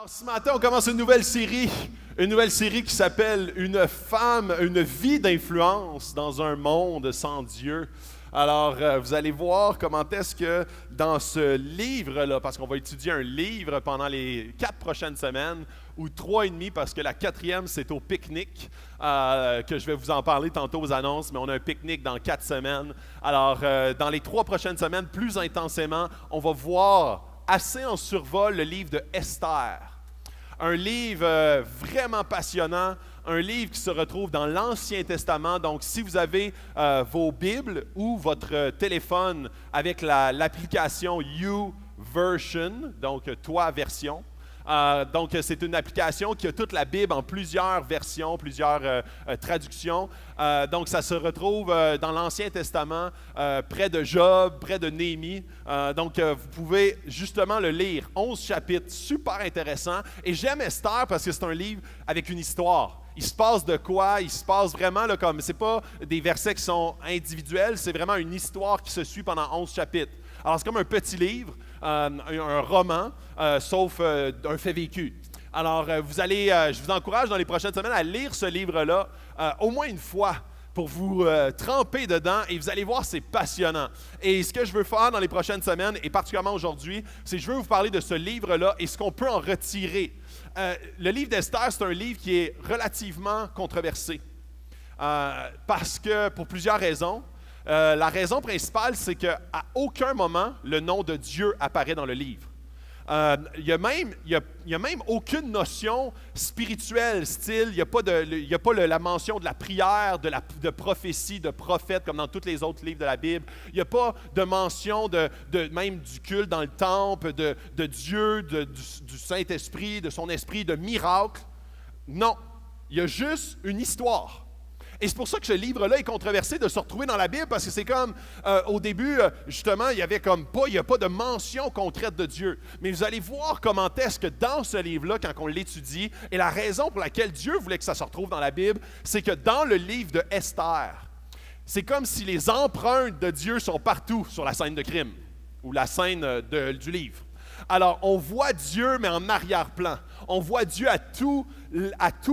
Ce matin, on commence une nouvelle série qui s'appelle Une vie d'influence dans un monde sans Dieu. Alors, vous allez voir comment est-ce que dans ce livre-là, parce qu'on va étudier un livre pendant les 4 prochaines semaines, ou 3,5, parce que la 4e, c'est au pique-nique, que je vais vous en parler tantôt aux annonces, mais on a un pique-nique dans 4 semaines. Alors, dans les 3 prochaines semaines, plus intensément, on va voir assez en survol le livre de Esther. Un livre vraiment passionnant, un livre qui se retrouve dans l'Ancien Testament. Donc, si vous avez vos Bibles ou votre téléphone avec l'application YouVersion, donc Toi Version, donc c'est une application qui a toute la Bible en plusieurs versions, plusieurs traductions. Donc, ça se retrouve dans l'Ancien Testament, près de Job, près de Néhémie. Donc, vous pouvez justement le lire. 11 chapitres, super intéressant. Et j'aime Esther parce que c'est un livre avec une histoire. Il se passe de quoi? Il se passe vraiment, là, comme, c'est pas des versets qui sont individuels, c'est vraiment une histoire qui se suit pendant 11 chapitres. Alors, c'est comme un petit livre, un roman, sauf un fait vécu. Alors, je vous encourage dans les prochaines semaines à lire ce livre-là au moins une fois pour vous tremper dedans et vous allez voir, c'est passionnant. Et ce que je veux faire dans les prochaines semaines, et particulièrement aujourd'hui, c'est que je veux vous parler de ce livre-là et ce qu'on peut en retirer. Le livre d'Esther, c'est un livre qui est relativement controversé parce que, pour plusieurs raisons, la raison principale, c'est qu'à aucun moment, le nom de Dieu apparaît dans le livre. Il n'y a même aucune notion spirituelle, style, il n'y a pas la mention de la prière, de prophétie, de prophète, comme dans tous les autres livres de la Bible. Il n'y a pas de mention même du culte dans le temple, de Dieu, du Saint-Esprit, de son esprit, de miracles. Non, il y a juste une histoire. Et c'est pour ça que ce livre-là est controversé de se retrouver dans la Bible, parce que c'est comme, au début, justement, il n'y a pas de mention concrète de Dieu. Mais vous allez voir comment est-ce que dans ce livre-là, quand on l'étudie, et la raison pour laquelle Dieu voulait que ça se retrouve dans la Bible, c'est que dans le livre de Esther, c'est comme si les empreintes de Dieu sont partout sur la scène de crime, ou la scène du livre. Alors, on voit Dieu, mais en arrière-plan. On voit Dieu à tout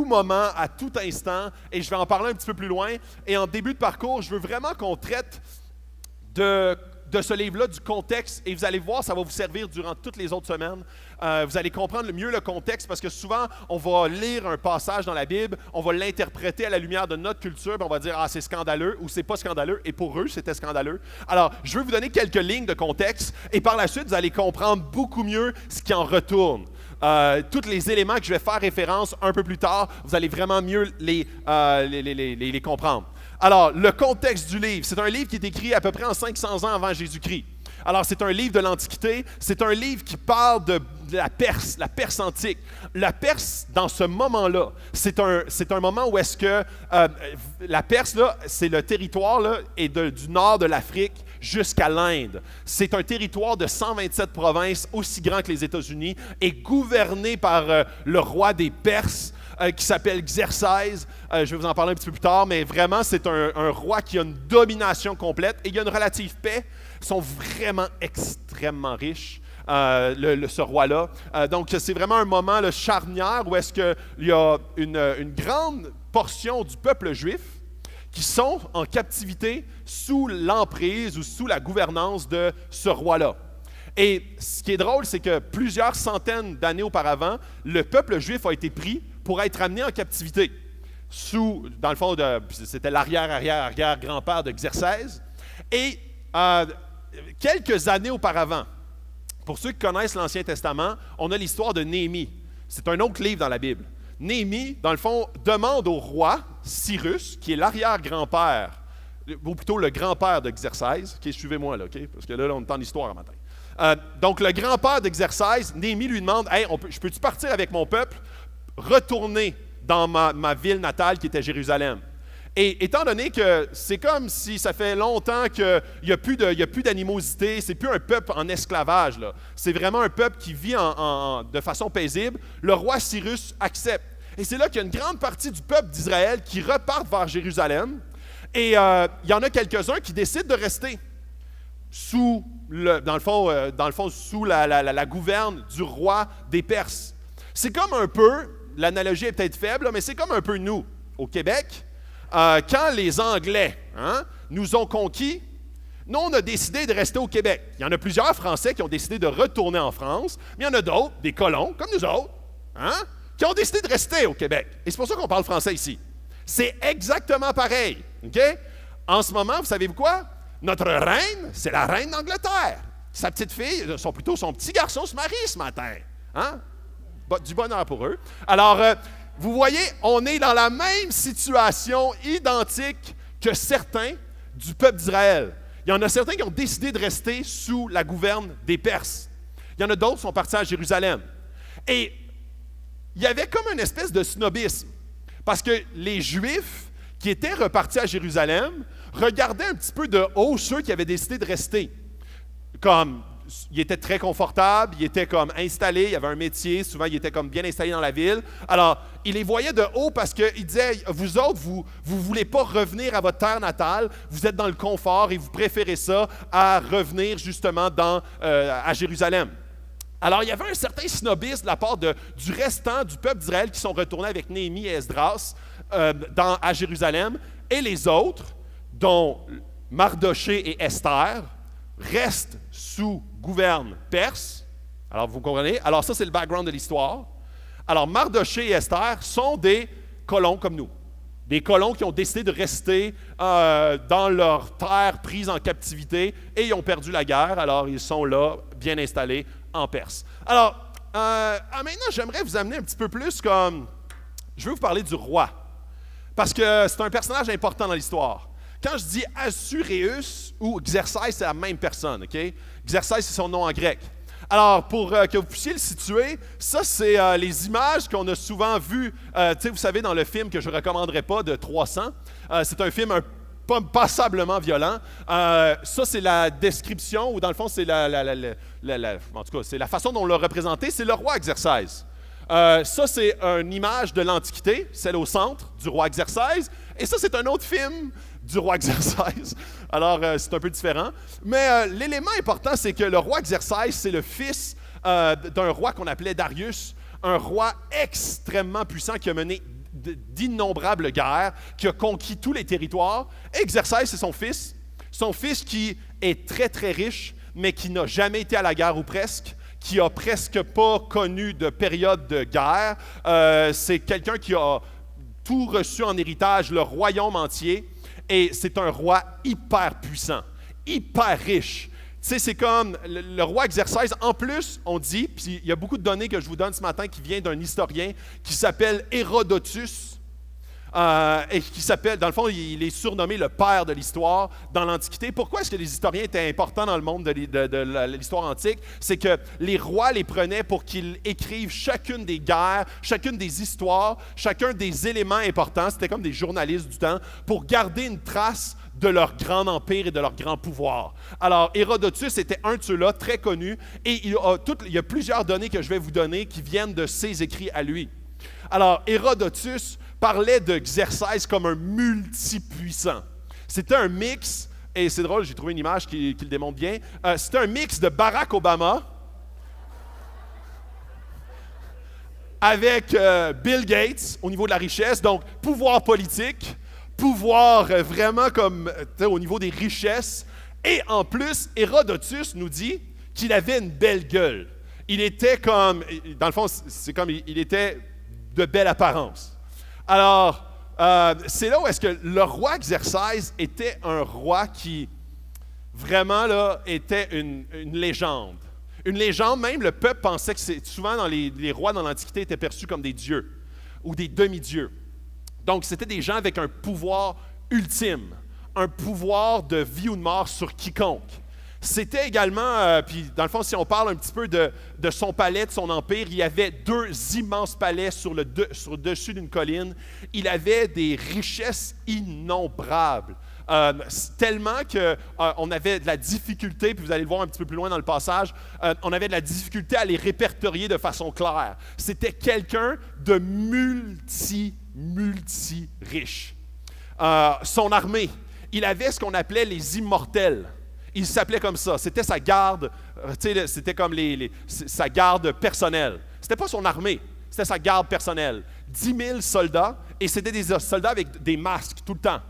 moment, à tout instant, et je vais en parler un petit peu plus loin. Et en début de parcours, je veux vraiment qu'on traite de ce livre-là, du contexte, et vous allez voir, ça va vous servir durant toutes les autres semaines. Vous allez comprendre mieux le contexte, parce que souvent, on va lire un passage dans la Bible, on va l'interpréter à la lumière de notre culture, puis on va dire « Ah, c'est scandaleux » ou « C'est pas scandaleux », et pour eux, c'était scandaleux. Alors, je veux vous donner quelques lignes de contexte, et par la suite, vous allez comprendre beaucoup mieux ce qui en retourne. Tous les éléments que je vais faire référence un peu plus tard, vous allez vraiment mieux les comprendre. Alors, le contexte du livre, c'est un livre qui est écrit à peu près en 500 ans avant Jésus-Christ. Alors, c'est un livre de l'Antiquité, c'est un livre qui parle de la Perse antique. La Perse, dans ce moment-là, c'est un moment où est-ce que la Perse, là, c'est le territoire là, et du nord de l'Afrique jusqu'à l'Inde. C'est un territoire de 127 provinces, aussi grand que les États-Unis, et gouverné par le roi des Perses, qui s'appelle Xerxès. Je vais vous en parler un petit peu plus tard, mais vraiment, c'est un roi qui a une domination complète et il y a une relative paix. Ils sont vraiment extrêmement riches, ce roi-là. Donc, c'est vraiment un moment là, charnière où est-ce qu'il y a une grande portion du peuple juif qui sont en captivité sous l'emprise ou sous la gouvernance de ce roi-là. Et ce qui est drôle, c'est que plusieurs centaines d'années auparavant, le peuple juif a été pris pour être amené en captivité. Dans le fond, c'était l'arrière-arrière-arrière-grand-père de Xerxès. Et quelques années auparavant, pour ceux qui connaissent l'Ancien Testament, on a l'histoire de Néhémie. C'est un autre livre dans la Bible. Néhémie, dans le fond, demande au roi Cyrus, qui est l'arrière-grand-père, ou plutôt le grand-père de Xerxès. OK, suivez-moi là, OK? Parce que là, on est en histoire un matin. Donc, le grand-père d'Exercès, Néhémie lui demande « Hey, je peux-tu partir avec mon peuple, retourner dans ma ville natale qui était Jérusalem? » Et étant donné que c'est comme si ça fait longtemps qu'il n'y a plus d'animosité, c'est plus un peuple en esclavage, là. C'est vraiment un peuple qui vit de façon paisible, le roi Cyrus accepte. Et c'est là qu'il y a une grande partie du peuple d'Israël qui repartent vers Jérusalem, et il y en a quelques-uns qui décident de rester sous la gouverne du roi des Perses. C'est comme un peu, l'analogie est peut-être faible, mais c'est comme un peu nous, au Québec, quand les Anglais nous ont conquis, nous, on a décidé de rester au Québec. Il y en a plusieurs Français qui ont décidé de retourner en France, mais il y en a d'autres, des colons, comme nous autres, qui ont décidé de rester au Québec. Et c'est pour ça qu'on parle français ici. C'est exactement pareil. OK? En ce moment, vous savez quoi? Notre reine, c'est la reine d'Angleterre. Sa petite fille, plutôt son petit garçon se marie ce matin. Du bonheur pour eux. Alors, vous voyez, on est dans la même situation identique que certains du peuple d'Israël. Il y en a certains qui ont décidé de rester sous la gouverne des Perses. Il y en a d'autres qui sont partis à Jérusalem. Et il y avait comme une espèce de snobisme. Parce que les Juifs qui étaient repartis à Jérusalem regardaient un petit peu de haut ceux qui avaient décidé de rester. Comme, ils étaient très confortables, ils étaient comme installés, il y avait un métier, souvent ils étaient comme bien installés dans la ville. Alors, ils les voyaient de haut parce qu'ils disaient, vous autres, vous ne voulez pas revenir à votre terre natale, vous êtes dans le confort et vous préférez ça à revenir justement à Jérusalem. Alors, il y avait un certain snobisme de la part du restant du peuple d'Israël qui sont retournés avec Néhémie et Esdras à Jérusalem, et les autres, dont Mardoché et Esther, restent sous gouverne perse. Alors, vous comprenez? Alors, ça, c'est le background de l'histoire. Alors, Mardoché et Esther sont des colons comme nous. Des colons qui ont décidé de rester dans leur terre prise en captivité et ils ont perdu la guerre. Alors, ils sont là, bien installés en Perse. Alors, maintenant, j'aimerais vous amener un petit peu plus comme... Je veux vous parler du roi. Parce que c'est un personnage important dans l'histoire. Quand je dis Assuréus ou Xerxès, c'est la même personne, OK? Xerxès, c'est son nom en grec. Alors, pour que vous puissiez le situer, ça, c'est les images qu'on a souvent vues, vous savez, dans le film que je ne recommanderais pas, de 300. C'est un film passablement violent. Ça, c'est la description, ou dans le fond, c'est en tout cas, c'est la façon dont on l'a représenté. C'est le roi Xerxès. Ça, c'est une image de l'Antiquité, celle au centre du roi Xerxès. Et ça, c'est un autre film du roi Xerxès. Alors, c'est un peu différent. Mais l'élément important, c'est que le roi Xerxès, c'est le fils d'un roi qu'on appelait Darius, un roi extrêmement puissant qui a mené d'innombrables guerres, qui a conquis tous les territoires. Et Xerxès, c'est son fils qui est très, très riche, mais qui n'a jamais été à la guerre ou presque, qui a presque pas connu de période de guerre. C'est quelqu'un qui a tout reçu en héritage, le royaume entier. Et c'est un roi hyper puissant, hyper riche. Tu sais, c'est comme le roi Xerxès. En plus, on dit, puis il y a beaucoup de données que je vous donne ce matin qui viennent d'un historien qui s'appelle Hérodotus, et qui s'appelle, dans le fond, il est surnommé le père de l'histoire dans l'Antiquité. Pourquoi est-ce que les historiens étaient importants dans le monde de l'histoire antique? C'est que les rois les prenaient pour qu'ils écrivent chacune des guerres, chacune des histoires, chacun des éléments importants. C'était comme des journalistes du temps pour garder une trace de leur grand empire et de leur grand pouvoir. Alors, Hérodotus était un de ceux-là, très connu, et il y a plusieurs données que je vais vous donner qui viennent de ses écrits à lui. Alors, Hérodotus parlait de Xerxès comme un multipuissant. C'était un mix, et c'est drôle, j'ai trouvé une image qui le démontre bien, c'était un mix de Barack Obama avec Bill Gates au niveau de la richesse, donc pouvoir politique, pouvoir vraiment comme au niveau des richesses, et en plus, Hérodotus nous dit qu'il avait une belle gueule. Il était comme, dans le fond, c'est comme il était de belle apparence. Alors, c'est là où est-ce que le roi Xerxès était un roi qui, vraiment, là, était une légende. Une légende, même le peuple pensait que souvent, les rois dans l'Antiquité étaient perçus comme des dieux ou des demi-dieux. Donc, c'était des gens avec un pouvoir ultime, un pouvoir de vie ou de mort sur quiconque. C'était également, puis dans le fond, si on parle un petit peu de son palais, de son empire, il y avait 2 immenses palais sur le dessus d'une colline. Il avait des richesses innombrables. Tellement qu'on avait de la difficulté, puis vous allez le voir un petit peu plus loin dans le passage, on avait de la difficulté à les répertorier de façon claire. C'était quelqu'un de multi-riche. Son armée, il avait ce qu'on appelait les immortels. Il s'appelait comme ça. C'était sa garde, c'était comme sa garde personnelle. C'était pas son armée. c'était sa garde personnelle. 10 000 soldats, et c'était des soldats avec des masques tout le temps.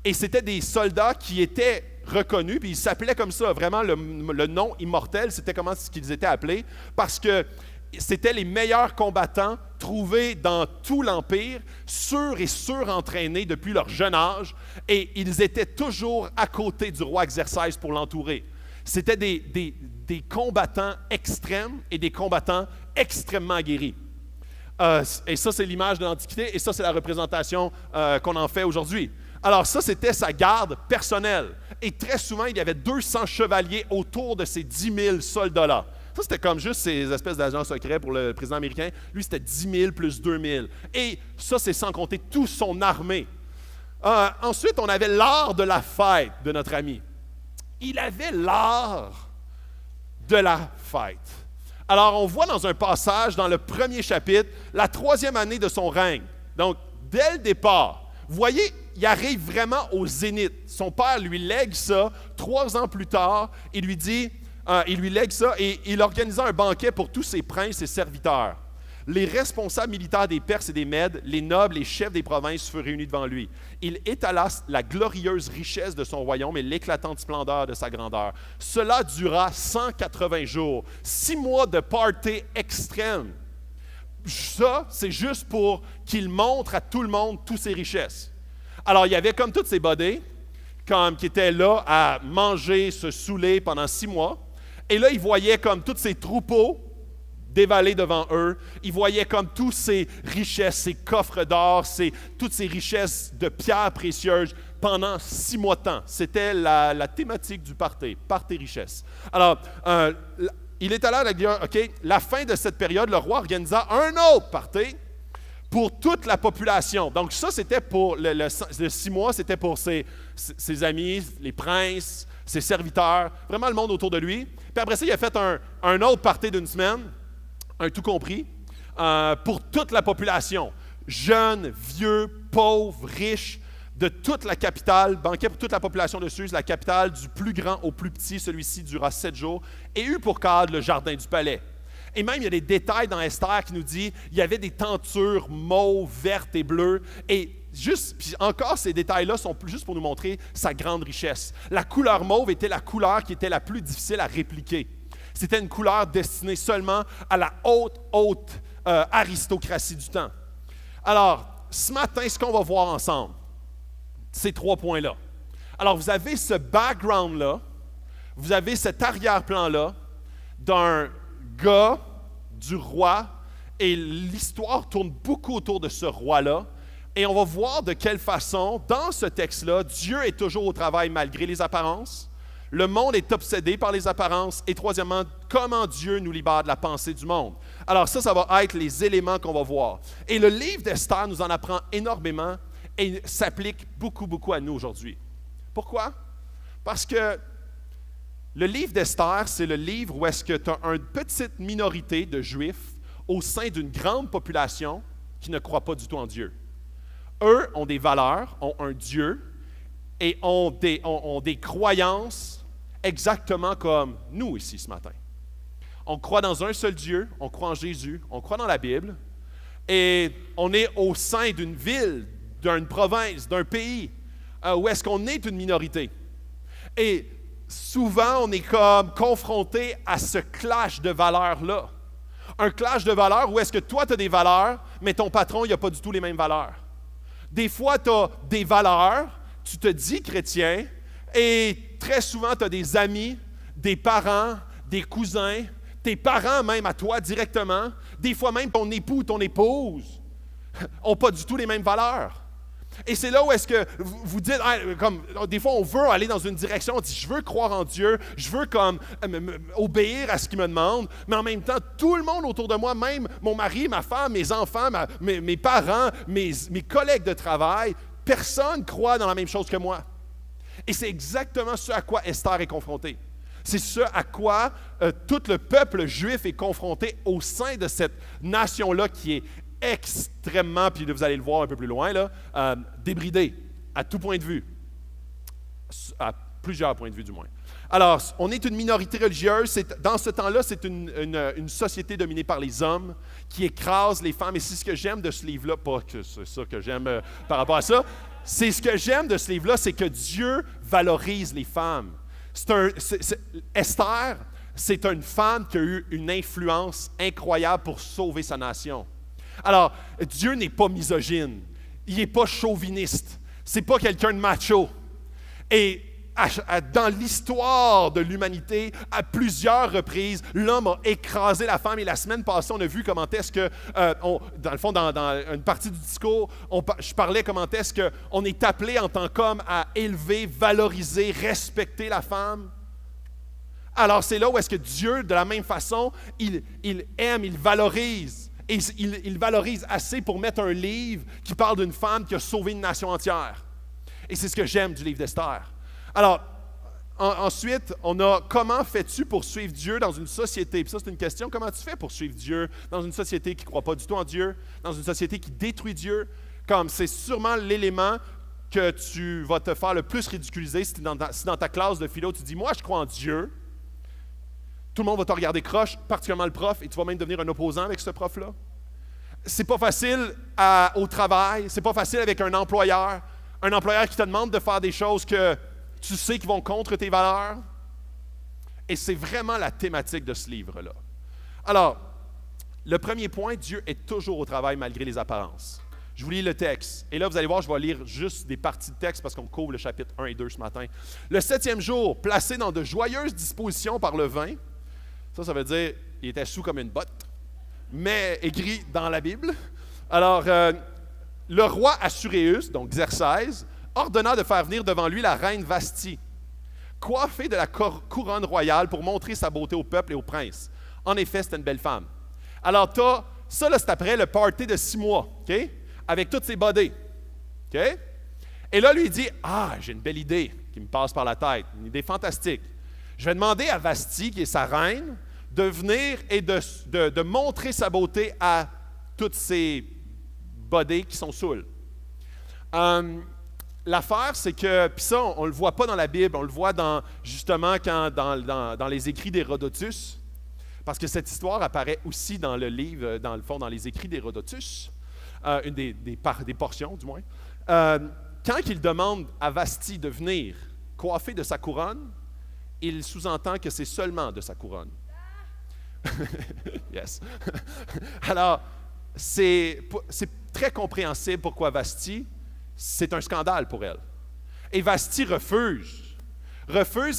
Et c'était des soldats qui étaient reconnus, puis ils s'appelaient comme ça, vraiment le nom immortel, c'était comment qu'ils étaient appelés, parce que c'était les meilleurs combattants trouvés dans tout l'Empire, sûrs et surentraînés depuis leur jeune âge, et ils étaient toujours à côté du roi Xerxès pour l'entourer. C'était des combattants extrêmes et des combattants extrêmement aguerris. Et ça, c'est l'image de l'Antiquité, et ça, c'est la représentation qu'on en fait aujourd'hui. Alors ça, c'était sa garde personnelle. Et très souvent, il y avait 200 chevaliers autour de ces 10 000 soldats-là. Ça, c'était comme juste ces espèces d'agents secrets pour le président américain. Lui, c'était 10 000 plus 2 000. Et ça, c'est sans compter toute son armée. Ensuite, on avait l'art de la fête de notre ami. Il avait l'art de la fête. Alors, on voit dans un passage, dans le premier chapitre, la 3e année de son règne. Donc, dès le départ, vous voyez, il arrive vraiment au zénith. Son père lui lègue ça 3 ans plus tard. Il lui lègue ça et il organisa un banquet pour tous ses princes et serviteurs. Les responsables militaires des Perses et des Mèdes, les nobles et chefs des provinces furent réunis devant lui. Il étala la glorieuse richesse de son royaume et l'éclatante splendeur de sa grandeur. Cela dura 180 jours, 6 mois de party extrême. Ça, c'est juste pour qu'il montre à tout le monde toutes ses richesses. Alors, il y avait comme tous ces buddies, qui étaient là à manger, se saouler pendant 6 mois. Et là, ils voyaient comme tous ces troupeaux dévaler devant eux. Ils voyaient comme toutes ces richesses, ces coffres d'or, toutes ces richesses de pierres précieuses pendant 6 mois de temps. C'était la thématique du party richesse. Alors, il est allé à dire, OK, la fin de cette période, le roi organisa un autre party pour toute la population. Donc ça, c'était pour le 6 mois, c'était pour ses amis, les princes, ses serviteurs, vraiment le monde autour de lui. Puis après ça, il a fait un autre party d'1 semaine, un tout compris, pour toute la population. Jeunes, vieux, pauvres, riches, de toute la capitale, banquet pour toute la population de Suse, la capitale du plus grand au plus petit, celui-ci dura 7 jours, et eut pour cadre le jardin du palais. Et même, il y a des détails dans Esther qui nous dit il y avait des tentures mauves, vertes et bleues. Et puis encore, ces détails-là sont juste pour nous montrer sa grande richesse. La couleur mauve était la couleur qui était la plus difficile à répliquer. C'était une couleur destinée seulement à la haute aristocratie du temps. Alors, ce matin, ce qu'on va voir ensemble, ces 3 points-là. Alors, vous avez ce background-là, vous avez cet arrière-plan-là d'un gars, du roi, et l'histoire tourne beaucoup autour de ce roi-là. Et on va voir de quelle façon, dans ce texte-là, Dieu est toujours au travail malgré les apparences. Le monde est obsédé par les apparences. Et troisièmement, comment Dieu nous libère de la pensée du monde. Alors ça va être les éléments qu'on va voir. Et le livre d'Esther nous en apprend énormément et s'applique beaucoup, beaucoup à nous aujourd'hui. Pourquoi? Parce que le livre d'Esther, c'est le livre où est-ce que tu as une petite minorité de Juifs au sein d'une grande population qui ne croit pas du tout en Dieu. Eux ont des valeurs, ont un Dieu et ont des croyances exactement comme nous ici ce matin. On croit dans un seul Dieu, on croit en Jésus, on croit dans la Bible et on est au sein d'une ville, d'une province, d'un pays où est-ce qu'on est une minorité. Et souvent, on est comme confronté à ce clash de valeurs-là. Un clash de valeurs où est-ce que toi, tu as des valeurs, mais ton patron, il n'a pas du tout les mêmes valeurs. Des fois, tu as des valeurs, tu te dis chrétien, et très souvent, tu as des amis, des parents, des cousins, tes parents même à toi directement, des fois même ton époux ou ton épouse, n'ont pas du tout les mêmes valeurs. Et c'est là où est-ce que vous dites, comme des fois on veut aller dans une direction, on dit je veux croire en Dieu, je veux comme obéir à ce qu'il me demande, mais en même temps tout le monde autour de moi, même mon mari, ma femme, mes enfants, mes parents, mes collègues de travail, personne croit dans la même chose que moi. Et c'est exactement ce à quoi Esther est confrontée. C'est ce à quoi tout le peuple juif est confronté au sein de cette nation-là qui est extrêmement, puis vous allez le voir un peu plus loin, là, débridé à tout point de vue, à plusieurs points de vue du moins. Alors, on est une minorité religieuse. Dans ce temps-là, c'est une société dominée par les hommes qui écrase les femmes. Et c'est ce que j'aime de ce livre-là. Pas que c'est ça que j'aime par rapport à ça. C'est ce que j'aime de ce livre-là, c'est que Dieu valorise les femmes. Esther, c'est une femme qui a eu une influence incroyable pour sauver sa nation. Alors, Dieu n'est pas misogyne. Il n'est pas chauviniste. C'est pas quelqu'un de macho. Et dans l'histoire de l'humanité, à plusieurs reprises, l'homme a écrasé la femme. Et la semaine passée, on a vu comment est-ce que, dans le fond, dans une partie du discours, je parlais comment est-ce qu'on est appelé en tant qu'homme à élever, valoriser, respecter la femme. Alors c'est là où est-ce que Dieu, de la même façon, il aime, il valorise. Et il valorise assez pour mettre un livre qui parle d'une femme qui a sauvé une nation entière. Et c'est ce que j'aime du livre d'Esther. Alors, ensuite, on a comment fais-tu pour suivre Dieu dans une société? Puis ça, c'est une question. Comment tu fais pour suivre Dieu dans une société qui ne croit pas du tout en Dieu, dans une société qui détruit Dieu? Comme c'est sûrement l'élément que tu vas te faire le plus ridiculiser si dans ta classe de philo, tu dis « Moi, je crois en Dieu ». Tout le monde va te regarder croche, particulièrement le prof, et tu vas même devenir un opposant avec ce prof-là. C'est pas facile au travail, c'est pas facile avec un employeur qui te demande de faire des choses que tu sais qui vont contre tes valeurs. Et c'est vraiment la thématique de ce livre-là. Alors, le premier point, Dieu est toujours au travail malgré les apparences. Je vous lis le texte. Et là, vous allez voir, je vais lire juste des parties de texte parce qu'on couvre le chapitre 1 et 2 ce matin. Le 7e jour, placé dans de joyeuses dispositions par le vin. Ça veut dire qu'il était sous comme une botte, mais écrit dans la Bible. Alors, le roi Assuréus, donc Xerxès, ordonna de faire venir devant lui la reine Vasthi, coiffée de la couronne royale pour montrer sa beauté au peuple et aux princes. En effet, c'était une belle femme. Alors, ça, là, c'est après le party de 6 mois, OK? Avec toutes ses bodés. OK? Et là, lui, il dit, « Ah, j'ai une belle idée qui me passe par la tête, une idée fantastique. Je vais demander à Vasthi, qui est sa reine, de venir et de montrer sa beauté à toutes ces bodés qui sont saouls. » L'affaire, c'est que, puis ça, on ne le voit pas dans la Bible, on le voit justement dans les écrits d'Hérodotus, parce que cette histoire apparaît aussi dans le livre, dans le fond, dans les écrits d'Hérodotus, une des portions du moins. Quand il demande à Vasthi de venir coiffer de sa couronne, il sous-entend que c'est seulement de sa couronne. Yes. Alors, c'est très compréhensible pourquoi Vasthi, c'est un scandale pour elle. Et Vasthi refuse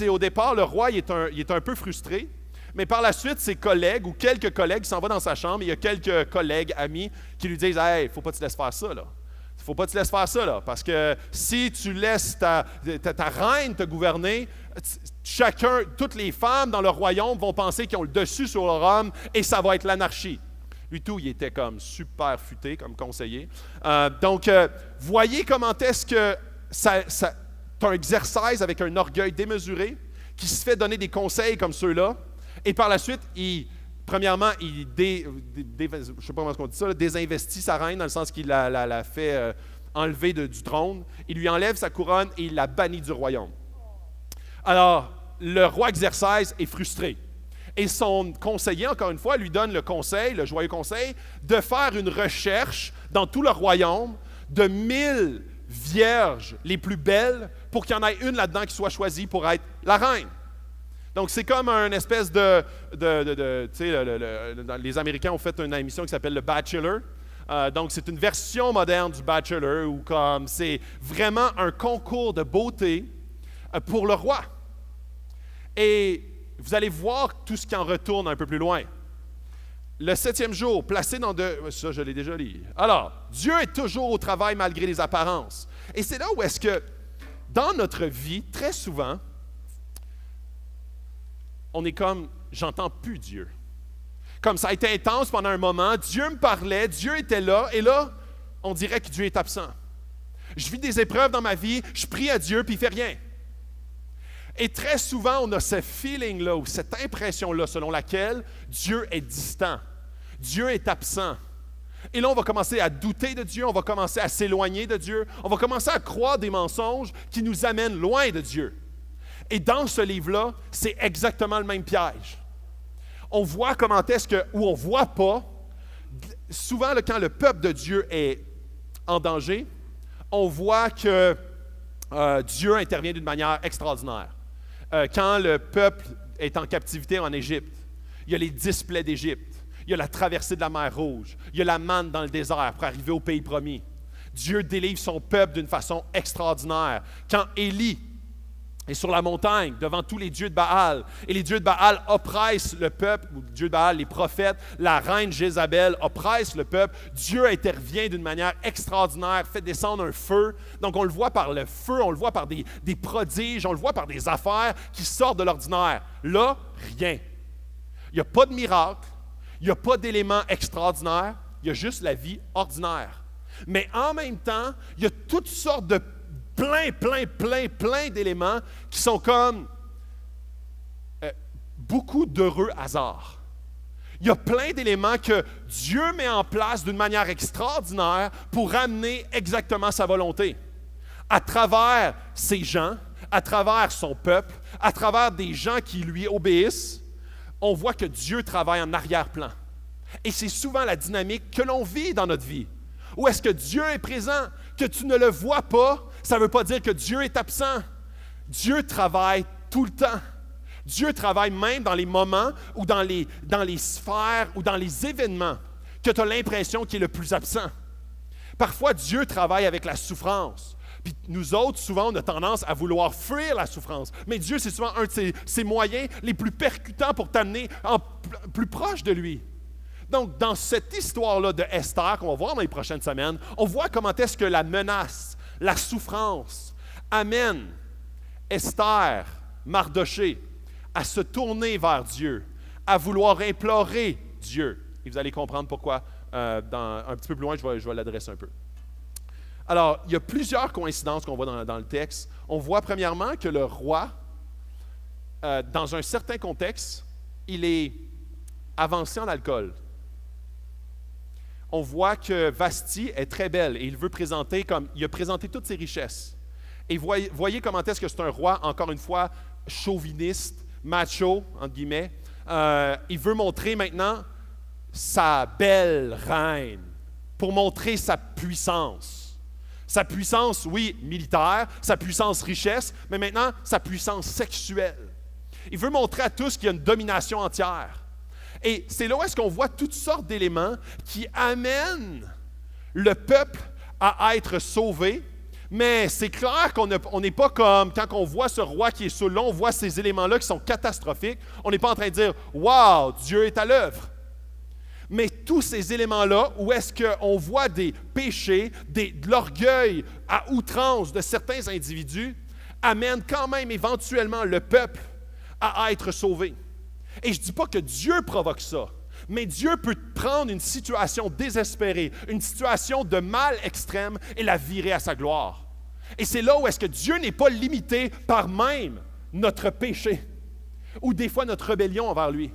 et au départ, le roi il est un peu frustré, mais par la suite, ses collègues ou quelques collègues s'en vont dans sa chambre, et il y a quelques collègues, amis, qui lui disent « Hey, il ne faut pas que tu laisses faire ça, là. Il ne faut pas que tu laisses faire ça, là, parce que si tu laisses ta reine te gouverner, toutes les femmes dans le royaume vont penser qu'ils ont le dessus sur leur homme et ça va être l'anarchie. » Lui, tout, il était comme super futé comme conseiller. Donc, voyez comment est-ce que tu as un exercice avec un orgueil démesuré qui se fait donner des conseils comme ceux-là. Et par la suite, premièrement, il je ne sais pas comment on dit ça, désinvestit sa reine dans le sens qu'il la fait enlever du trône. Il lui enlève sa couronne et il la bannit du royaume. Alors, le roi Xerxès est frustré. Et son conseiller, encore une fois, lui donne le conseil, le joyeux conseil, de faire une recherche dans tout le royaume de 1000 vierges les plus belles pour qu'il y en ait une là-dedans qui soit choisie pour être la reine. Donc, c'est comme une espèce tu sais, les Américains ont fait une émission qui s'appelle « Le Bachelor ». Donc, c'est une version moderne du Bachelor où comme c'est vraiment un concours de beauté pour le roi. Et vous allez voir tout ce qui en retourne un peu plus loin. Le 7e jour, placé dans ça, je l'ai déjà lu. Alors, Dieu est toujours au travail malgré les apparences. Et c'est là où est-ce que, dans notre vie, très souvent, on est comme, j'entends plus Dieu. Comme ça a été intense pendant un moment, Dieu me parlait, Dieu était là, et là, on dirait que Dieu est absent. Je vis des épreuves dans ma vie, je prie à Dieu, puis il ne fait rien. Et très souvent, on a ce feeling-là, ou cette impression-là, selon laquelle Dieu est distant, Dieu est absent. Et là, on va commencer à douter de Dieu, on va commencer à s'éloigner de Dieu, on va commencer à croire des mensonges qui nous amènent loin de Dieu. Et dans ce livre-là, c'est exactement le même piège. On voit comment est-ce que, ou on ne voit pas, souvent là, quand le peuple de Dieu est en danger, on voit que Dieu intervient d'une manière extraordinaire. Quand le peuple est en captivité en Égypte, il y a les 10 plaies d'Égypte, il y a la traversée de la mer Rouge, il y a la manne dans le désert pour arriver au pays promis. Dieu délivre son peuple d'une façon extraordinaire. Quand Élie est sur la montagne devant tous les dieux de Baal, et les dieux de Baal oppressent le peuple, ou les dieux de Baal, les prophètes, la reine Jézabel oppresse le peuple, Dieu intervient d'une manière extraordinaire, fait descendre un feu. Donc on le voit par le feu, on le voit par des prodiges, on le voit par des affaires qui sortent de l'ordinaire. Là, rien. Il n'y a pas de miracle, il n'y a pas d'éléments extraordinaires, il y a juste la vie ordinaire. Mais en même temps, il y a toutes sortes de plein d'éléments qui sont comme beaucoup d'heureux hasards. Il y a plein d'éléments que Dieu met en place d'une manière extraordinaire pour amener exactement sa volonté. À travers ses gens, à travers son peuple, à travers des gens qui lui obéissent, on voit que Dieu travaille en arrière-plan. Et c'est souvent la dynamique que l'on vit dans notre vie. Où est-ce que Dieu est présent? Que tu ne le vois pas, ça ne veut pas dire que Dieu est absent. Dieu travaille tout le temps. Dieu travaille même dans les moments ou dans les sphères ou dans les événements que tu as l'impression qu'il est le plus absent. Parfois, Dieu travaille avec la souffrance. Puis nous autres, souvent, on a tendance à vouloir fuir la souffrance. Mais Dieu, c'est souvent un de ses moyens les plus percutants pour t'amener plus proche de lui. Donc, dans cette histoire-là de Esther, qu'on va voir dans les prochaines semaines, on voit comment est-ce que la menace, la souffrance amène Esther, Mardoché, à se tourner vers Dieu, à vouloir implorer Dieu. Et vous allez comprendre pourquoi un petit peu plus loin, je vais l'adresser un peu. Alors, il y a plusieurs coïncidences qu'on voit dans le texte. On voit premièrement que le roi, dans un certain contexte, il est avancé en alcool. On voit que Vasti est très belle et il veut présenter comme il a présenté toutes ses richesses. Et voyez comment est-ce que c'est un roi, encore une fois, chauviniste, macho, entre guillemets. Il veut montrer maintenant sa belle reine pour montrer sa puissance. Sa puissance, oui, militaire, sa puissance richesse, mais maintenant sa puissance sexuelle. Il veut montrer à tous qu'il y a une domination entière. Et c'est là où est-ce qu'on voit toutes sortes d'éléments qui amènent le peuple à être sauvé. Mais c'est clair qu'on n'est pas comme quand on voit ce roi qui est sous l'eau, on voit ces éléments-là qui sont catastrophiques. On n'est pas en train de dire « Wow, Dieu est à l'œuvre ». Mais tous ces éléments-là, où est-ce qu'on voit des péchés, de l'orgueil à outrance de certains individus, amènent quand même éventuellement le peuple à être sauvé. Et je ne dis pas que Dieu provoque ça, mais Dieu peut prendre une situation désespérée, une situation de mal extrême et la virer à sa gloire. Et c'est là où est-ce que Dieu n'est pas limité par même notre péché ou des fois notre rébellion envers lui.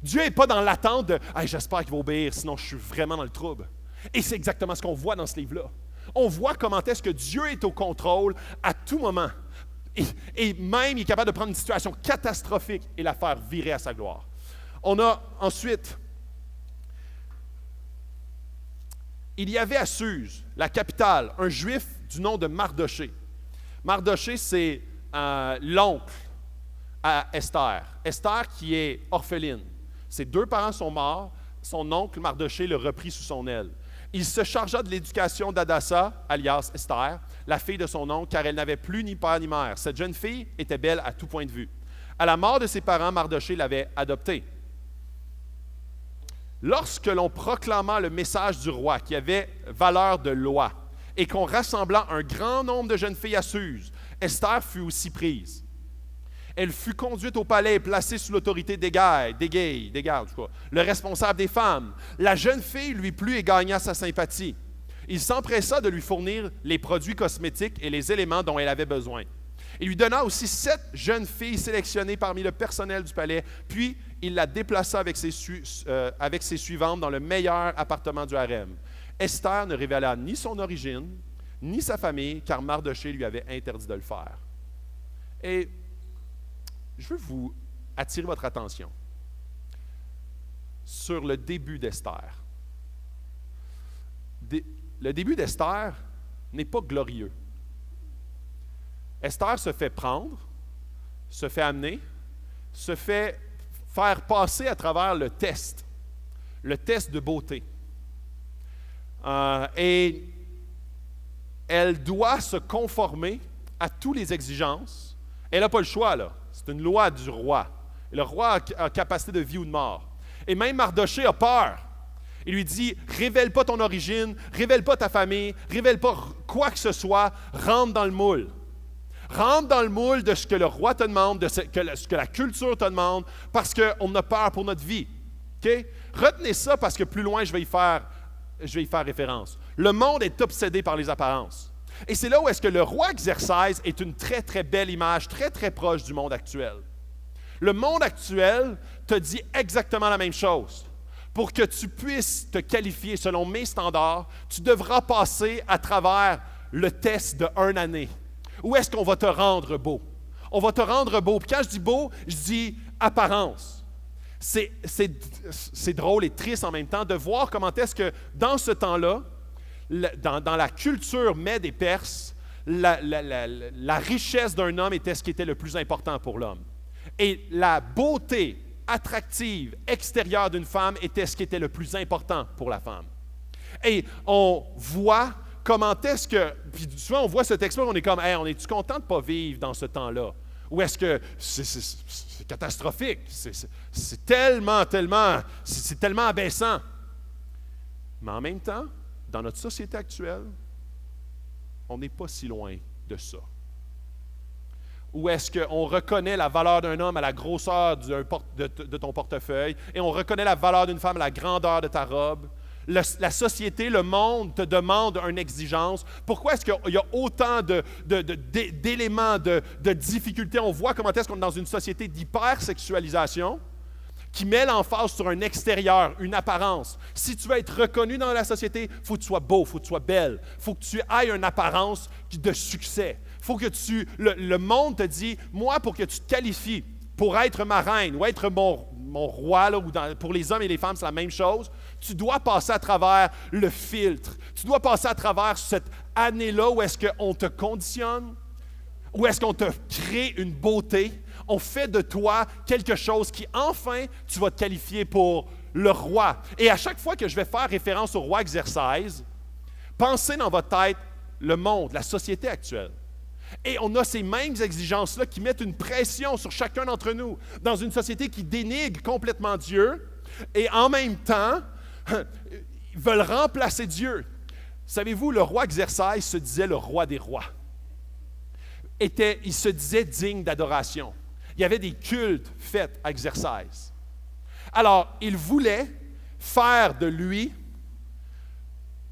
Dieu n'est pas dans l'attente de « Hey, j'espère qu'il va obéir, sinon je suis vraiment dans le trouble ». Et c'est exactement ce qu'on voit dans ce livre-là. On voit comment est-ce que Dieu est au contrôle à tout moment. Et même, il est capable de prendre une situation catastrophique et la faire virer à sa gloire. On a ensuite, il y avait à Suse, la capitale, un juif du nom de Mardoché. Mardoché, c'est l'oncle à Esther. Esther qui est orpheline. Ses deux parents sont morts. Son oncle Mardoché le reprit sous son aile. Il se chargea de l'éducation d'Hadassah, alias Esther, la fille de son oncle, car elle n'avait plus ni père ni mère. Cette jeune fille était belle à tout point de vue. À la mort de ses parents, Mardoché l'avait adoptée. Lorsque l'on proclama le message du roi, qui avait valeur de loi, et qu'on rassembla un grand nombre de jeunes filles à Suse, Esther fut aussi prise. Elle fut conduite au palais et placée sous l'autorité d'Égay, le responsable des femmes. La jeune fille lui plut et gagna sa sympathie. Il s'empressa de lui fournir les produits cosmétiques et les éléments dont elle avait besoin. Il lui donna aussi 7 jeunes filles sélectionnées parmi le personnel du palais, puis il la déplaça avec ses suivantes dans le meilleur appartement du harem. Esther ne révéla ni son origine, ni sa famille, car Mardoché lui avait interdit de le faire. Et je veux vous attirer votre attention sur le début d'Esther. Le début d'Esther n'est pas glorieux. Esther se fait prendre, se fait amener, se fait faire passer à travers le test de beauté. Et elle doit se conformer à toutes les exigences. Elle n'a pas le choix, là. C'est une loi du roi. Et le roi a capacité de vie ou de mort. Et même Mardoché a peur. Il lui dit, révèle pas ton origine, révèle pas ta famille, révèle pas quoi que ce soit, rentre dans le moule. Rentre dans le moule de ce que le roi te demande, de ce que la culture te demande, parce qu'on a peur pour notre vie. Okay? Retenez ça parce que plus loin, je vais y faire référence. Le monde est obsédé par les apparences. Et c'est là où est-ce que le roi Xerxès est une très, très belle image, très, très proche du monde actuel. Le monde actuel te dit exactement la même chose. Pour que tu puisses te qualifier selon mes standards, tu devras passer à travers le test de 1 année. Où est-ce qu'on va te rendre beau? On va te rendre beau. Puis quand je dis beau, je dis apparence. C'est drôle et triste en même temps de voir comment est-ce que dans ce temps-là, dans la culture mède et perse, la richesse d'un homme était ce qui était le plus important pour l'homme. Et la beauté attractive extérieure d'une femme était ce qui était le plus important pour la femme. Et on voit comment est-ce que, puis souvent on voit ce texte-là, on est comme, hey, on est-tu content de ne pas vivre dans ce temps-là? Ou est-ce que c'est catastrophique? C'est tellement abaissant. Mais en même temps, dans notre société actuelle, on n'est pas si loin de ça. Ou est-ce qu'on reconnaît la valeur d'un homme à la grosseur de ton portefeuille et on reconnaît la valeur d'une femme à la grandeur de ta robe? La société, le monde te demande une exigence. Pourquoi est-ce qu'il y a autant d'éléments, de difficultés? On voit comment est-ce qu'on est dans une société d'hypersexualisation qui met l'emphase sur un extérieur, une apparence. Si tu veux être reconnu dans la société, il faut que tu sois beau, il faut que tu sois belle, il faut que tu aies une apparence de succès. Il faut que le monde te dit, moi, pour que tu te qualifies pour être ma reine ou être mon roi, là, pour les hommes et les femmes, c'est la même chose, tu dois passer à travers le filtre. Tu dois passer à travers cette année-là où est-ce qu'on te conditionne, où est-ce qu'on te crée une beauté. On fait de toi quelque chose qui, enfin, tu vas te qualifier pour le roi. Et à chaque fois que je vais faire référence au roi Xerxès, pensez dans votre tête le monde, la société actuelle. Et on a ces mêmes exigences-là qui mettent une pression sur chacun d'entre nous dans une société qui dénigre complètement Dieu et en même temps, ils veulent remplacer Dieu. Savez-vous, le roi Xerxès se disait le roi des rois. Il se disait digne d'adoration. Il y avait des cultes faits à Xerxès. Alors, il voulait faire de lui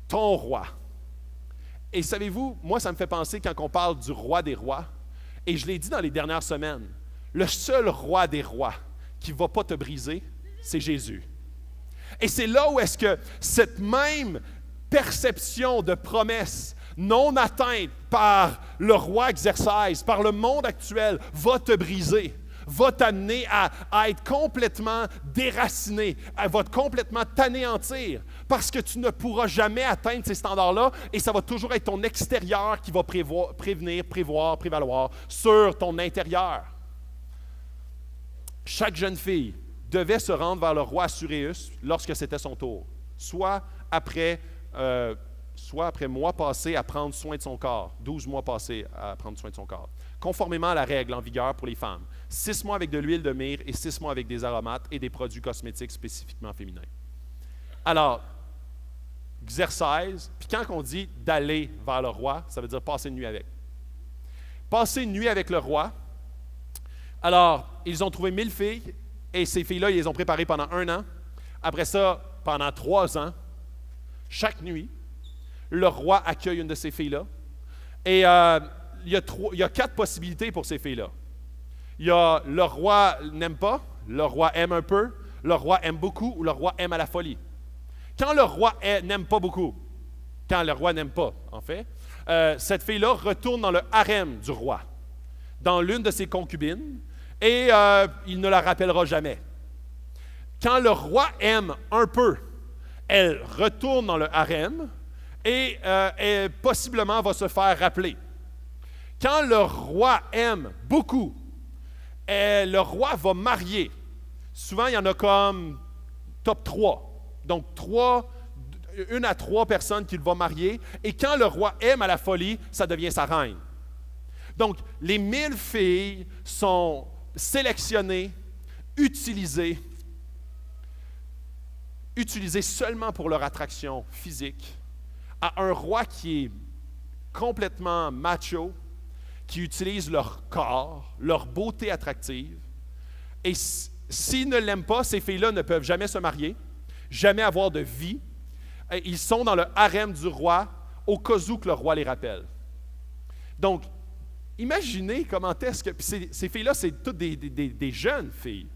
ton roi. Et savez-vous, moi, ça me fait penser quand on parle du roi des rois, et je l'ai dit dans les dernières semaines, le seul roi des rois qui ne va pas te briser, c'est Jésus. Et c'est là où est-ce que cette même perception de promesse non atteinte par le roi Xerxès, par le monde actuel, va te briser, va t'amener à être complètement déraciné, va complètement t'anéantir, parce que tu ne pourras jamais atteindre ces standards-là et ça va toujours être ton extérieur qui va prévaloir sur ton intérieur. Chaque jeune fille devait se rendre vers le roi Assuréus lorsque c'était son tour, soit après mois passés à prendre soin de son corps, 12 mois passés à prendre soin de son corps, conformément à la règle en vigueur pour les femmes, 6 mois avec de l'huile de myrrhe et 6 mois avec des aromates et des produits cosmétiques spécifiquement féminins. Alors, Xerxès, puis quand on dit d'aller vers le roi, ça veut dire passer une nuit avec. Passer une nuit avec le roi. Alors, ils ont trouvé 1000 filles, et ces filles-là, ils les ont préparées pendant 1 an. Après ça, pendant 3 ans, chaque nuit, le roi accueille une de ces filles-là. Et il y a 4 possibilités pour ces filles-là. Il y a le roi n'aime pas, le roi aime un peu, le roi aime beaucoup ou le roi aime à la folie. Quand le roi n'aime pas beaucoup, quand le roi n'aime pas, en fait, cette fille-là retourne dans le harem du roi, dans l'une de ses concubines, et il ne la rappellera jamais. Quand le roi aime un peu, elle retourne dans le harem et elle possiblement va se faire rappeler. Quand le roi aime beaucoup, le roi va marier. Souvent, il y en a comme top 3. Donc, 1 à 3 personnes qu'il va marier. Et quand le roi aime à la folie, ça devient sa reine. Donc, les 1000 filles sont sélectionnées, utilisées seulement pour leur attraction physique, à un roi qui est complètement macho, qui utilise leur corps, leur beauté attractive. Et s'ils ne l'aiment pas, ces filles-là ne peuvent jamais se marier, jamais avoir de vie. Et ils sont dans le harem du roi au cas où que le roi les rappelle. Donc, imaginez comment est-ce que... Puis ces filles-là, c'est toutes des jeunes filles.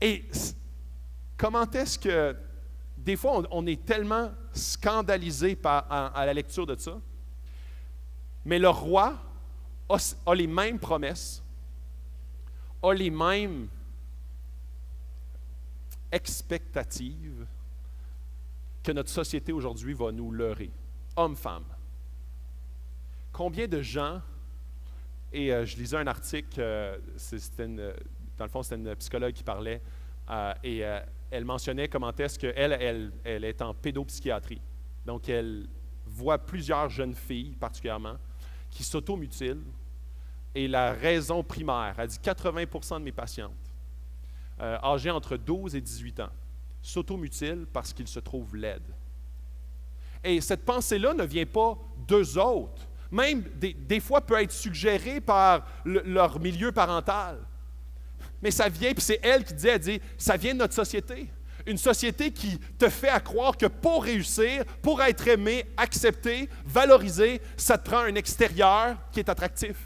Et comment est-ce que... Des fois, on est tellement scandalisé à la lecture de ça. Mais le roi a les mêmes promesses, a les mêmes expectatives que notre société aujourd'hui va nous leurrer. Hommes-femmes. Combien de gens, et je lisais un article, dans le fond, c'était une psychologue qui parlait, et elle mentionnait comment est-ce qu'elle elle est en pédopsychiatrie. Donc, elle voit plusieurs jeunes filles, particulièrement, qui s'automutilent. Et la raison primaire, elle dit 80% de mes patientes, âgées entre 12 et 18 ans, s'automutilent parce qu'ils se trouvent laides. Et cette pensée-là ne vient pas d'eux autres. Même des fois peut être suggérée par leur milieu parental. Mais ça vient, puis c'est elle dit, ça vient de notre société. Une société qui te fait à croire que pour réussir, pour être aimé, accepté, valorisé, ça te prend un extérieur qui est attractif.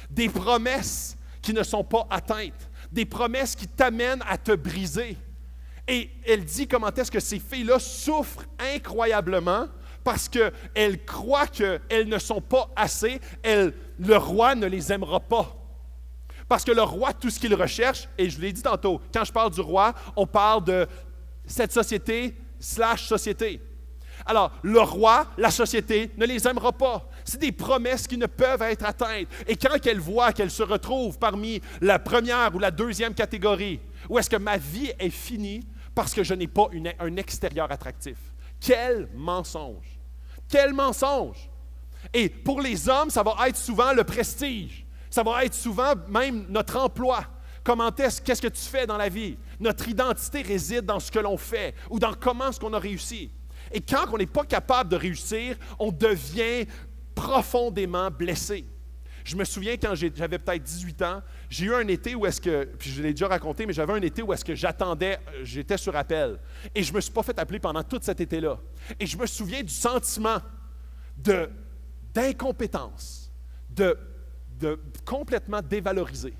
Des promesses qui ne sont pas atteintes. Des promesses qui t'amènent à te briser. Et elle dit comment est-ce que ces filles-là souffrent incroyablement parce qu'elles croient qu'elles ne sont pas assez. Le roi ne les aimera pas. Parce que le roi, tout ce qu'il recherche, et je l'ai dit tantôt, quand je parle du roi, on parle de cette société/société. Alors, le roi, la société, ne les aimera pas. C'est des promesses qui ne peuvent être atteintes. Et quand elle voit qu'elle se retrouve parmi la première ou la deuxième catégorie, où est-ce que ma vie est finie parce que je n'ai pas un extérieur attractif? Quel mensonge! Quel mensonge! Et pour les hommes, ça va être souvent le prestige. Ça va être souvent même notre emploi. Qu'est-ce que tu fais dans la vie? Notre identité réside dans ce que l'on fait ou dans comment est-ce qu'on a réussi. Et quand on n'est pas capable de réussir, on devient profondément blessé. Je me souviens quand j'avais peut-être 18 ans, j'ai eu un été où est-ce que, puis je l'ai déjà raconté, mais j'avais un été où est-ce que j'étais sur appel. Et je ne me suis pas fait appeler pendant tout cet été-là. Et je me souviens du sentiment d'incompétence, de complètement dévalorisé.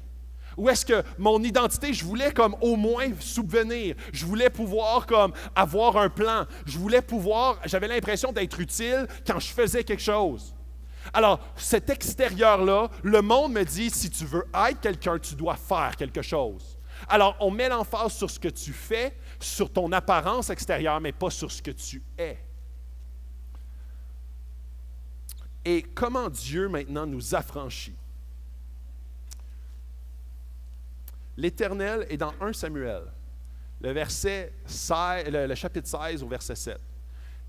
Où est-ce que mon identité, je voulais comme au moins subvenir. Je voulais pouvoir comme avoir un plan. J'avais l'impression d'être utile quand je faisais quelque chose. Alors, cet extérieur-là, le monde me dit, si tu veux être quelqu'un, tu dois faire quelque chose. Alors, on met l'emphase sur ce que tu fais, sur ton apparence extérieure, mais pas sur ce que tu es. Et comment Dieu maintenant nous affranchit? L'Éternel est dans 1 Samuel, le chapitre 16 au verset 7.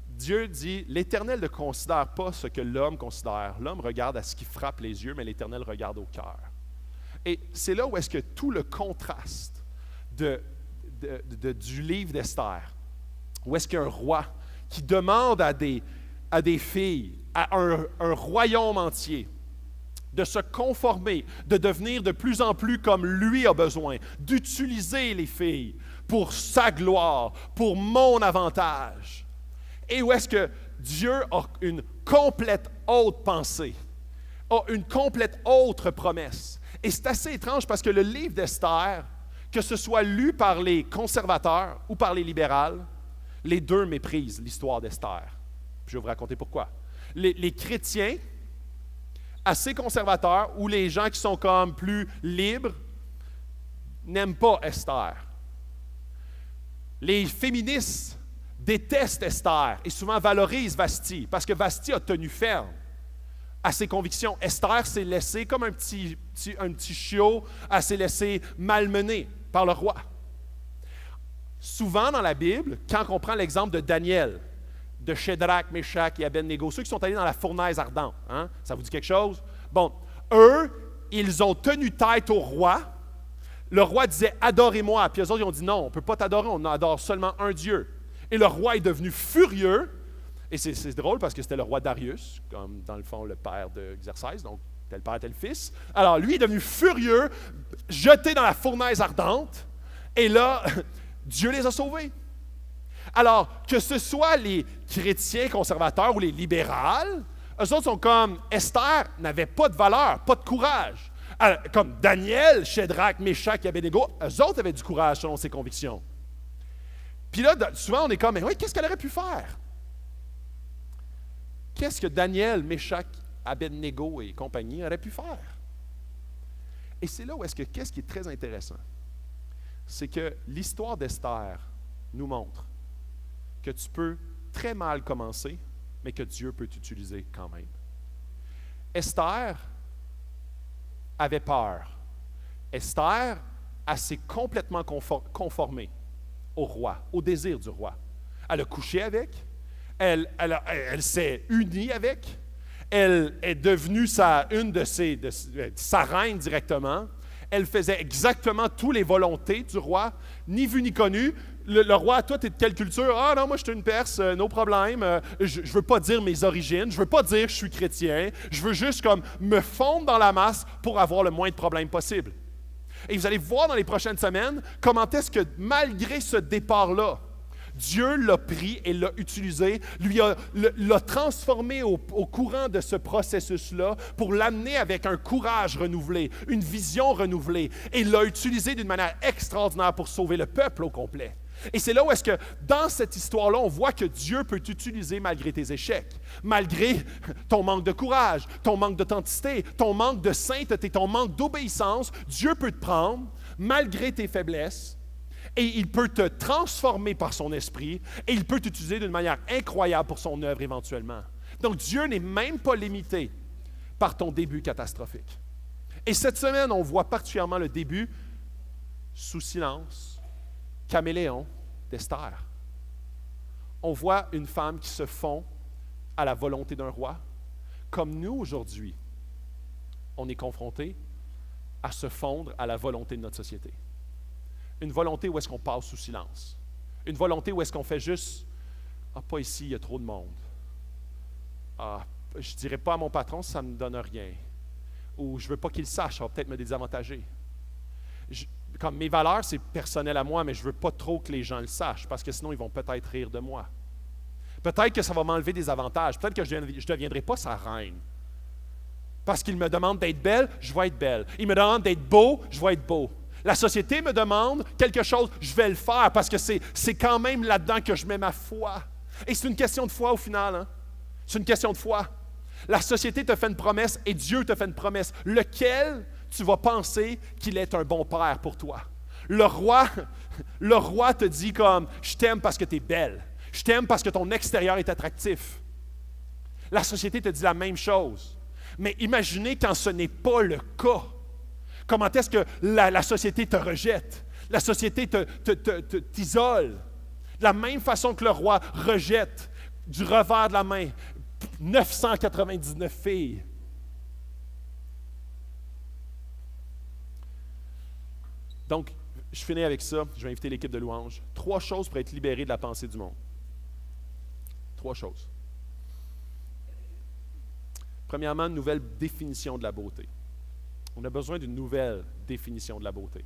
Dieu dit, l'Éternel ne considère pas ce que l'homme considère. L'homme regarde à ce qui frappe les yeux, mais l'Éternel regarde au cœur. Et c'est là où est-ce que tout le contraste du livre d'Esther, où est-ce qu'il y a un roi qui demande à des filles, à un royaume entier, de se conformer, de devenir de plus en plus comme lui a besoin, d'utiliser les filles pour sa gloire, pour mon avantage. Et où est-ce que Dieu a une complète autre pensée, a une complète autre promesse. Et c'est assez étrange parce que le livre d'Esther, que ce soit lu par les conservateurs ou par les libérales, les deux méprisent l'histoire d'Esther. Puis je vais vous raconter pourquoi. Les chrétiens assez conservateurs ou les gens qui sont comme plus libres n'aiment pas Esther. Les féministes détestent Esther et souvent valorisent Vasti parce que Vasti a tenu ferme à ses convictions. Esther s'est laissée comme un petit chiot, elle s'est laissée malmener par le roi. Souvent dans la Bible, quand on prend l'exemple de Daniel, de Shadrach, Meshach et Abednego, ceux qui sont allés dans la fournaise ardente, hein? Ça vous dit quelque chose? Bon, eux, ils ont tenu tête au roi. Le roi disait « Adorez-moi », puis eux autres, ils ont dit « Non, on ne peut pas t'adorer, on adore seulement un Dieu ». Et le roi est devenu furieux, et c'est drôle parce que c'était le roi Darius, comme dans le fond le père de Xerxès, donc tel père, tel fils. Alors lui est devenu furieux, jeté dans la fournaise ardente, et là, Dieu les a sauvés. Alors, que ce soit les chrétiens conservateurs ou les libérales, eux autres sont comme Esther n'avait pas de valeur, pas de courage. Alors, comme Daniel, Shadrach, Meshach et Abednego, eux autres avaient du courage selon ses convictions. Puis là, souvent, on est comme, mais oui, qu'est-ce qu'elle aurait pu faire? Qu'est-ce que Daniel, Meshach, Abednego et compagnie auraient pu faire? Et c'est là où qu'est-ce qui est très intéressant? C'est que l'histoire d'Esther nous montre que tu peux très mal commencer, mais que Dieu peut t'utiliser quand même. Esther avait peur. Esther, elle s'est complètement conformée au roi, au désir du roi. Elle a couché avec, elle s'est unie avec, elle est devenue sa reine directement. Elle faisait exactement toutes les volontés du roi, ni vu ni connu. Le roi, toi, tu es de quelle culture? Ah non, moi, je suis une Perse, no problème. Je ne veux pas dire mes origines, je ne veux pas dire je suis chrétien. Je veux juste comme me fondre dans la masse pour avoir le moins de problèmes possible. Et vous allez voir dans les prochaines semaines comment est-ce que malgré ce départ-là, Dieu l'a pris et l'a utilisé, l'a transformé au courant de ce processus-là pour l'amener avec un courage renouvelé, une vision renouvelée, et l'a utilisé d'une manière extraordinaire pour sauver le peuple au complet. Et c'est là où est-ce que, dans cette histoire-là, on voit que Dieu peut t'utiliser malgré tes échecs, malgré ton manque de courage, ton manque d'authenticité, ton manque de sainteté, ton manque d'obéissance. Dieu peut te prendre malgré tes faiblesses et il peut te transformer par son esprit et il peut t'utiliser d'une manière incroyable pour son œuvre éventuellement. Donc, Dieu n'est même pas limité par ton début catastrophique. Et cette semaine, on voit particulièrement le début sous silence, caméléon d'Esther. On voit une femme qui se fond à la volonté d'un roi. Comme nous, aujourd'hui, on est confronté à se fondre à la volonté de notre société. Une volonté où est-ce qu'on passe sous silence. Une volonté où est-ce qu'on fait juste « Ah, pas ici, il y a trop de monde. Ah, je ne dirais pas à mon patron, ça ne me donne rien. » Ou « Je ne veux pas qu'il sache, ça va peut-être me désavantager. » Comme mes valeurs, c'est personnel à moi, mais je ne veux pas trop que les gens le sachent, parce que sinon, ils vont peut-être rire de moi. Peut-être que ça va m'enlever des avantages. Peut-être que je ne deviendrai pas sa reine. Parce qu'il me demande d'être belle, je vais être belle. Il me demande d'être beau, je vais être beau. La société me demande quelque chose, je vais le faire, parce que c'est quand même là-dedans que je mets ma foi. Et c'est une question de foi au final. Hein? C'est une question de foi. La société te fait une promesse et Dieu te fait une promesse. Lequel tu vas penser qu'il est un bon père pour toi? Le roi te dit comme « Je t'aime parce que tu es belle. Je t'aime parce que ton extérieur est attractif. » La société te dit la même chose. Mais imaginez quand ce n'est pas le cas. Comment est-ce que la société te rejette? La société t'isole. De la même façon que le roi rejette du revers de la main 999 filles. Donc, je finis avec ça. Je vais inviter l'équipe de louange. 3 choses pour être libéré de la pensée du monde. 3 choses. Premièrement, une nouvelle définition de la beauté. On a besoin d'une nouvelle définition de la beauté.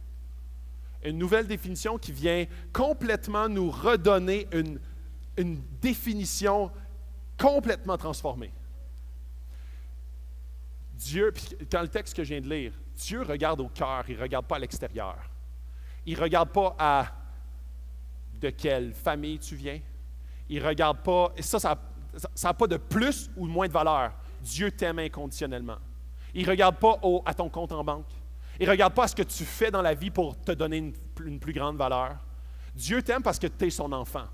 Une nouvelle définition qui vient complètement nous redonner une définition complètement transformée. Dieu, dans le texte que je viens de lire, Dieu regarde au cœur, il ne regarde pas à l'extérieur. Il ne regarde pas à de quelle famille tu viens. Il ne regarde pas, et ça n'a pas de plus ou de moins de valeur. Dieu t'aime inconditionnellement. Il ne regarde pas à ton compte en banque. Il ne regarde pas à ce que tu fais dans la vie pour te donner une plus grande valeur. Dieu t'aime parce que tu es son enfant.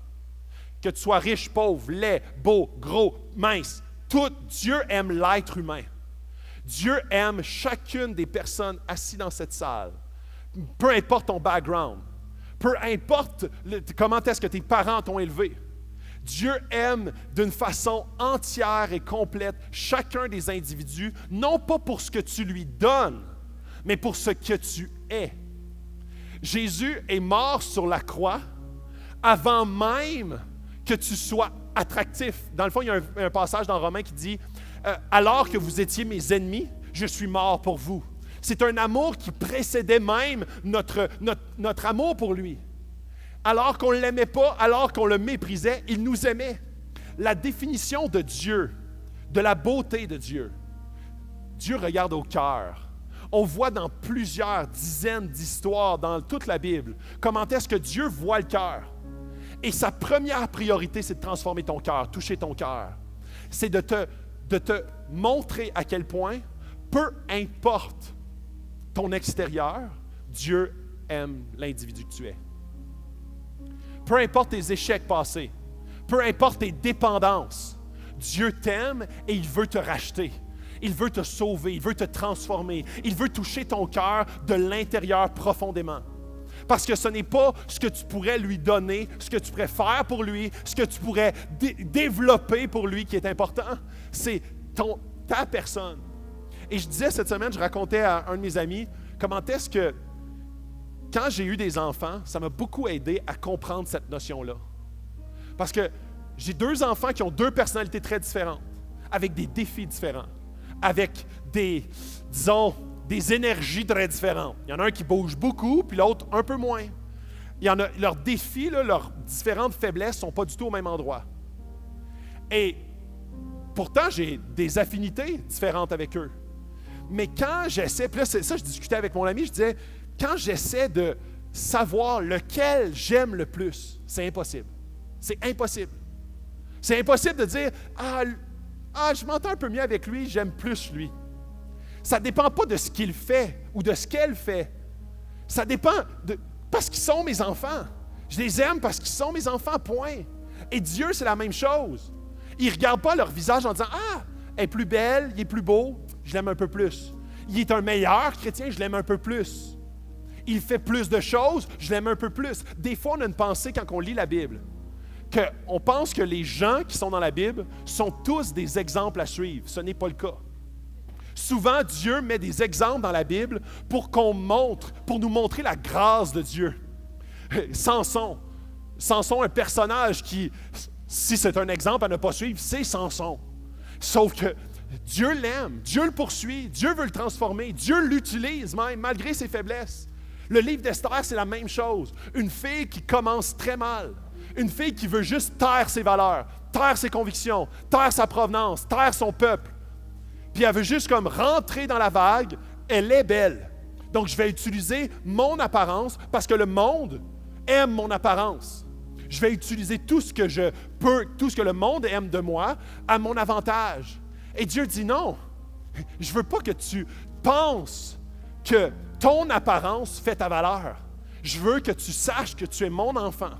Que tu sois riche, pauvre, laid, beau, gros, mince, tout, Dieu aime l'être humain. Dieu aime chacune des personnes assises dans cette salle. Peu importe ton background, peu importe comment est-ce que tes parents t'ont élevé. Dieu aime d'une façon entière et complète chacun des individus, non pas pour ce que tu lui donnes, mais pour ce que tu es. Jésus est mort sur la croix avant même que tu sois attractif. Dans le fond, il y a un passage dans Romains qui dit « Alors que vous étiez mes ennemis, je suis mort pour vous. » C'est un amour qui précédait même notre amour pour lui. Alors qu'on ne l'aimait pas, alors qu'on le méprisait, il nous aimait. La définition de Dieu, de la beauté de Dieu, Dieu regarde au cœur. On voit dans plusieurs dizaines d'histoires dans toute la Bible comment est-ce que Dieu voit le cœur. Et sa première priorité, c'est de transformer ton cœur, toucher ton cœur. C'est de te montrer à quel point, peu importe ton extérieur, Dieu aime l'individu que tu es. Peu importe tes échecs passés, peu importe tes dépendances, Dieu t'aime et il veut te racheter. Il veut te sauver, il veut te transformer, il veut toucher ton cœur de l'intérieur profondément. Parce que ce n'est pas ce que tu pourrais lui donner, ce que tu pourrais faire pour lui, ce que tu pourrais développer pour lui qui est important. C'est ta personne. Et je disais cette semaine, je racontais à un de mes amis, comment est-ce que quand j'ai eu des enfants, ça m'a beaucoup aidé à comprendre cette notion-là. Parce que j'ai 2 enfants qui ont 2 personnalités très différentes, avec des défis différents, avec des énergies très différentes. Il y en a un qui bouge beaucoup, puis l'autre un peu moins. Leurs défis, leurs différentes faiblesses ne sont pas du tout au même endroit. Et pourtant, j'ai des affinités différentes avec eux. Mais quand j'essaie, puis là, c'est ça, je discutais avec mon ami, je disais, quand j'essaie de savoir lequel j'aime le plus, c'est impossible. C'est impossible. C'est impossible de dire, je m'entends un peu mieux avec lui, j'aime plus lui. Ça ne dépend pas de ce qu'il fait ou de ce qu'elle fait. Ça dépend parce qu'ils sont mes enfants. Je les aime parce qu'ils sont mes enfants, point. Et Dieu, c'est la même chose. Il ne regarde pas leur visage en disant, elle est plus belle, il est plus beau, je l'aime un peu plus. Il est un meilleur chrétien, je l'aime un peu plus. Il fait plus de choses, je l'aime un peu plus. Des fois, on a une pensée quand on lit la Bible, qu'on pense que les gens qui sont dans la Bible sont tous des exemples à suivre. Ce n'est pas le cas. Souvent, Dieu met des exemples dans la Bible pour nous montrer la grâce de Dieu. Samson, un personnage qui, si c'est un exemple à ne pas suivre, c'est Samson. Sauf que Dieu l'aime, Dieu le poursuit, Dieu veut le transformer, Dieu l'utilise même, malgré ses faiblesses. Le livre d'Esther, c'est la même chose. Une fille qui commence très mal. Une fille qui veut juste taire ses valeurs, taire ses convictions, taire sa provenance, taire son peuple. Puis elle veut juste comme rentrer dans la vague. Elle est belle. Donc je vais utiliser mon apparence parce que le monde aime mon apparence. Je vais utiliser tout ce que je peux, tout ce que le monde aime de moi à mon avantage. Et Dieu dit non. Je ne veux pas que tu penses que ton apparence fait ta valeur. Je veux que tu saches que tu es mon enfant.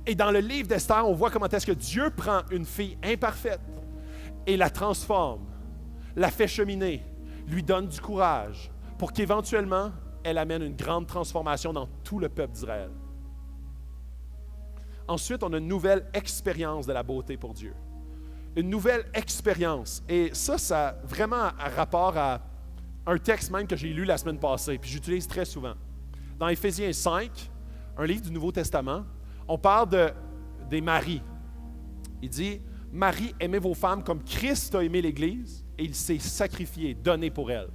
Et dans le livre d'Esther, on voit comment est-ce que Dieu prend une fille imparfaite et la transforme, la fait cheminer, lui donne du courage pour qu'éventuellement, elle amène une grande transformation dans tout le peuple d'Israël. Ensuite, on a une nouvelle expérience de la beauté pour Dieu. Une nouvelle expérience. Et ça a vraiment un rapport à un texte même que j'ai lu la semaine passée, puis j'utilise très souvent. Dans Éphésiens 5, un livre du Nouveau Testament, on parle des maris. Il dit, « Marie, aimez vos femmes comme Christ a aimé l'Église et il s'est sacrifié, donné pour elle. »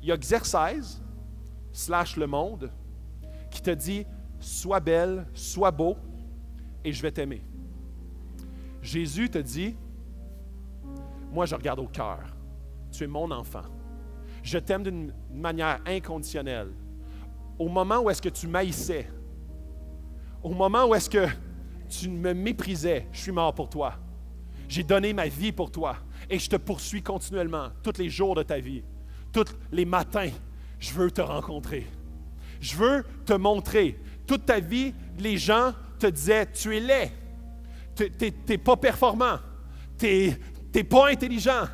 Il y a Xerxès, / le monde, qui te dit, « Sois belle, sois beau, et je vais t'aimer. » Jésus te dit, « Moi, je regarde au cœur. Tu es mon enfant. Je t'aime d'une manière inconditionnelle. Au moment où est-ce que tu m'haïssais, au moment où est-ce que tu me méprisais, je suis mort pour toi. J'ai donné ma vie pour toi. Et je te poursuis continuellement, tous les jours de ta vie, tous les matins. Je veux te rencontrer. Je veux te montrer. Toute ta vie, les gens te disaient, tu es laid, tu n'es pas performant, tu n'es pas intelligent,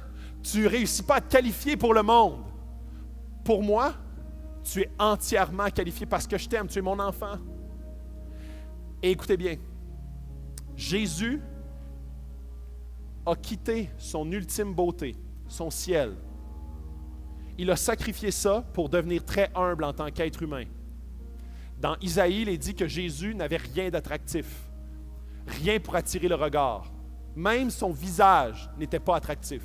tu ne réussis pas à te qualifier pour le monde. Pour moi, tu es entièrement qualifié parce que je t'aime, tu es mon enfant. Et écoutez bien, Jésus a quitté son ultime beauté, son ciel. Il a sacrifié ça pour devenir très humble en tant qu'être humain. Dans Isaïe, il est dit que Jésus n'avait rien d'attractif, rien pour attirer le regard. Même son visage n'était pas attractif.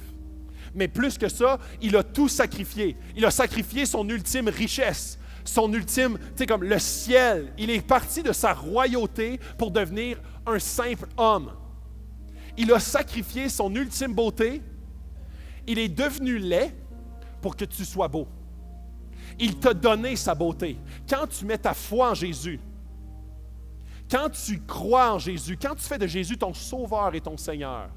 Mais plus que ça, il a tout sacrifié. Il a sacrifié son ultime richesse, son ultime, tu sais, comme le ciel. Il est parti de sa royauté pour devenir un simple homme. Il a sacrifié son ultime beauté. Il est devenu laid pour que tu sois beau. Il t'a donné sa beauté. Quand tu mets ta foi en Jésus, quand tu crois en Jésus, quand tu fais de Jésus ton sauveur et ton Seigneur,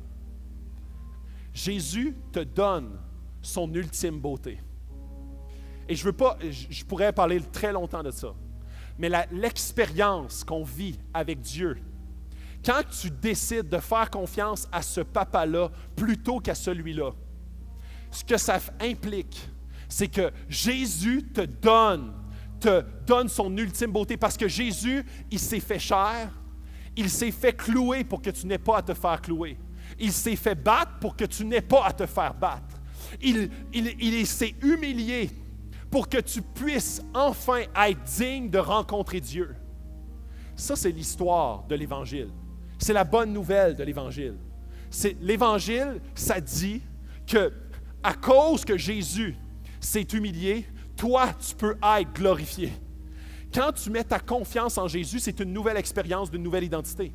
Jésus te donne son ultime beauté. Et je pourrais parler très longtemps de ça, mais l'expérience qu'on vit avec Dieu, quand tu décides de faire confiance à ce papa-là plutôt qu'à celui-là, ce que ça implique, c'est que Jésus te donne son ultime beauté parce que Jésus, il s'est fait chair, il s'est fait clouer pour que tu n'aies pas à te faire clouer. Il s'est fait battre pour que tu n'aies pas à te faire battre. Il s'est humilié pour que tu puisses enfin être digne de rencontrer Dieu. Ça, c'est l'histoire de l'Évangile. C'est la bonne nouvelle de l'Évangile. L'Évangile, ça dit que à cause que Jésus s'est humilié, toi, tu peux être glorifié. Quand tu mets ta confiance en Jésus, c'est une nouvelle expérience d'une nouvelle identité.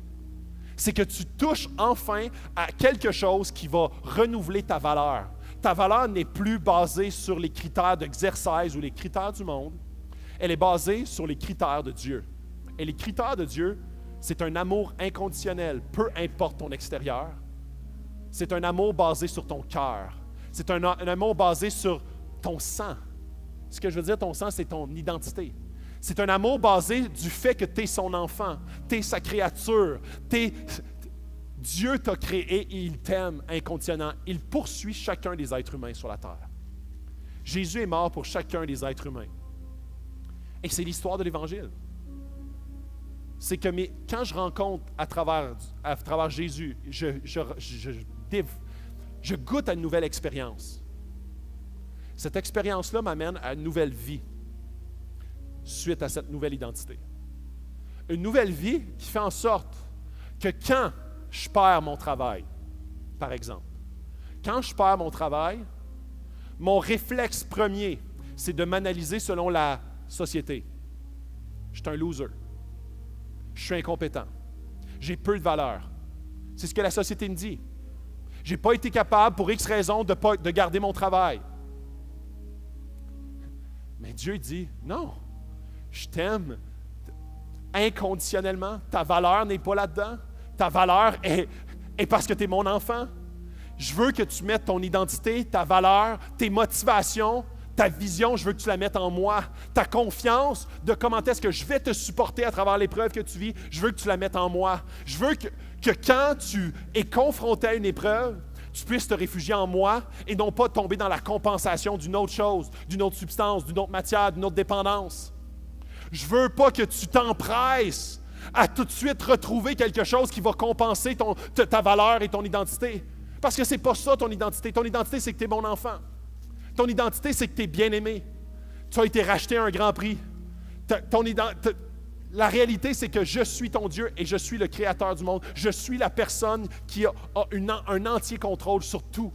C'est que tu touches enfin à quelque chose qui va renouveler ta valeur. Ta valeur n'est plus basée sur les critères d'exercice ou les critères du monde. Elle est basée sur les critères de Dieu. Et les critères de Dieu, c'est un amour inconditionnel, peu importe ton extérieur. C'est un amour basé sur ton cœur. C'est un amour basé sur ton sang. Ce que je veux dire, ton sang, c'est ton identité. C'est un amour basé du fait que tu es son enfant, tu es sa créature, Dieu t'a créé et il t'aime inconditionnellement. Il poursuit chacun des êtres humains sur la terre. Jésus est mort pour chacun des êtres humains. Et c'est l'histoire de l'Évangile. C'est que quand je rencontre à travers Jésus, je goûte à une nouvelle expérience. Cette expérience-là m'amène à une nouvelle vie suite à cette nouvelle identité. Une nouvelle vie qui fait en sorte que quand je perds mon travail, par exemple, quand je perds mon travail, mon réflexe premier, c'est de m'analyser selon la société. Je suis un loser. Je suis incompétent. J'ai peu de valeur. C'est ce que la société me dit. Je n'ai pas été capable, pour X raisons, de garder mon travail. Mais Dieu dit, non, je t'aime inconditionnellement. Ta valeur n'est pas là-dedans. Ta valeur est parce que tu es mon enfant. Je veux que tu mettes ton identité, ta valeur, tes motivations, ta vision, je veux que tu la mettes en moi. Ta confiance de comment est-ce que je vais te supporter à travers l'épreuve que tu vis, je veux que tu la mettes en moi. Je veux que quand tu es confronté à une épreuve, tu puisses te réfugier en moi et non pas tomber dans la compensation d'une autre chose, d'une autre substance, d'une autre matière, d'une autre dépendance. Je ne veux pas que tu t'empresses à tout de suite retrouver quelque chose qui va compenser ta valeur et ton identité. Parce que ce n'est pas ça ton identité. Ton identité, c'est que tu es mon enfant. Ton identité, c'est que tu es bien-aimé. Tu as été racheté à un grand prix. La réalité, c'est que je suis ton Dieu et je suis le créateur du monde. Je suis la personne qui a un entier contrôle sur tout.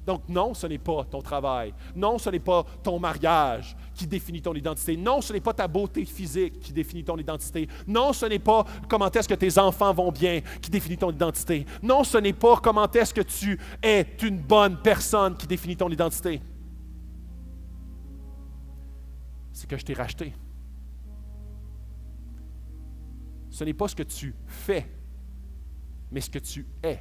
Donc non, ce n'est pas ton travail. Non, ce n'est pas ton mariage qui définit ton identité. Non, ce n'est pas ta beauté physique qui définit ton identité. Non, ce n'est pas comment est-ce que tes enfants vont bien qui définit ton identité. Non, ce n'est pas comment est-ce que tu es une bonne personne qui définit ton identité. C'est que je t'ai racheté. Ce n'est pas ce que tu fais, mais ce que tu es.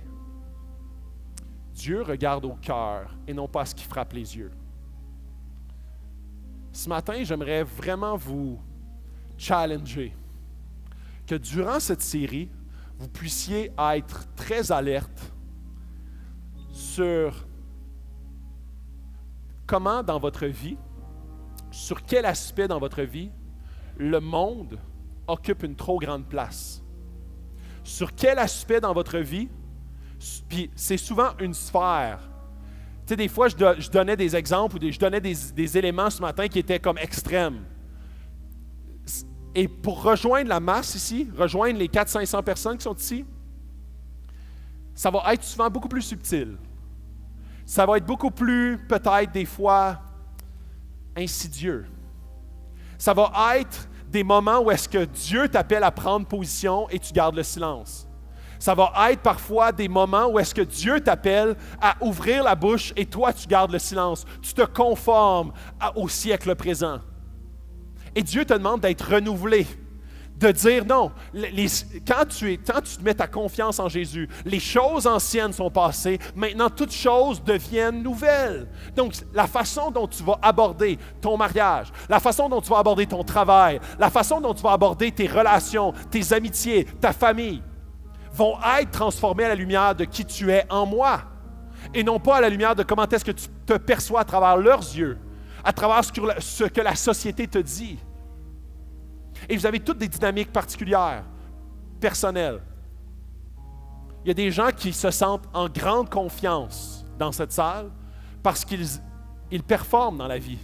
Dieu regarde au cœur et non pas à ce qui frappe les yeux. Ce matin, j'aimerais vraiment vous challenger que durant cette série, vous puissiez être très alerte sur comment dans votre vie, sur quel aspect dans votre vie, le monde occupe une trop grande place. Sur quel aspect dans votre vie, puis c'est souvent une sphère. Tu sais, des fois, je donnais des exemples ou je donnais des éléments ce matin qui étaient comme extrêmes. Et pour rejoindre la masse ici, rejoindre les 400-500 personnes qui sont ici, ça va être souvent beaucoup plus subtil. Ça va être beaucoup plus, peut-être des fois, insidieux. Ça va être des moments où est-ce que Dieu t'appelle à prendre position et tu gardes le silence. Ça va être parfois des moments où est-ce que Dieu t'appelle à ouvrir la bouche et toi, tu gardes le silence. Tu te conformes au siècle présent. Et Dieu te demande d'être renouvelé, de dire non. Quand tu te mets ta confiance en Jésus, les choses anciennes sont passées, maintenant toutes choses deviennent nouvelles. Donc, la façon dont tu vas aborder ton mariage, la façon dont tu vas aborder ton travail, la façon dont tu vas aborder tes relations, tes amitiés, ta famille, vont être transformées à la lumière de qui tu es en moi, et non pas à la lumière de comment est-ce que tu te perçois à travers leurs yeux, à travers ce que la société te dit. Et vous avez toutes des dynamiques particulières, personnelles. Il y a des gens qui se sentent en grande confiance dans cette salle parce qu'ils performent dans la vie.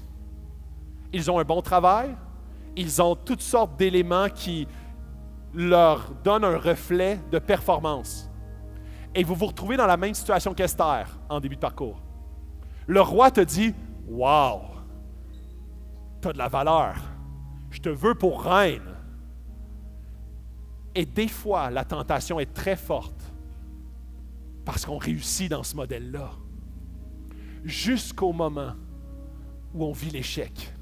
Ils ont un bon travail, ils ont toutes sortes d'éléments qui leur donnent un reflet de performance. Et vous vous retrouvez dans la même situation qu'Esther en début de parcours. Le roi te dit « Wow! Tu as de la valeur. Je te veux pour reine. » Et des fois, la tentation est très forte parce qu'on réussit dans ce modèle-là. Jusqu'au moment où on vit l'échec.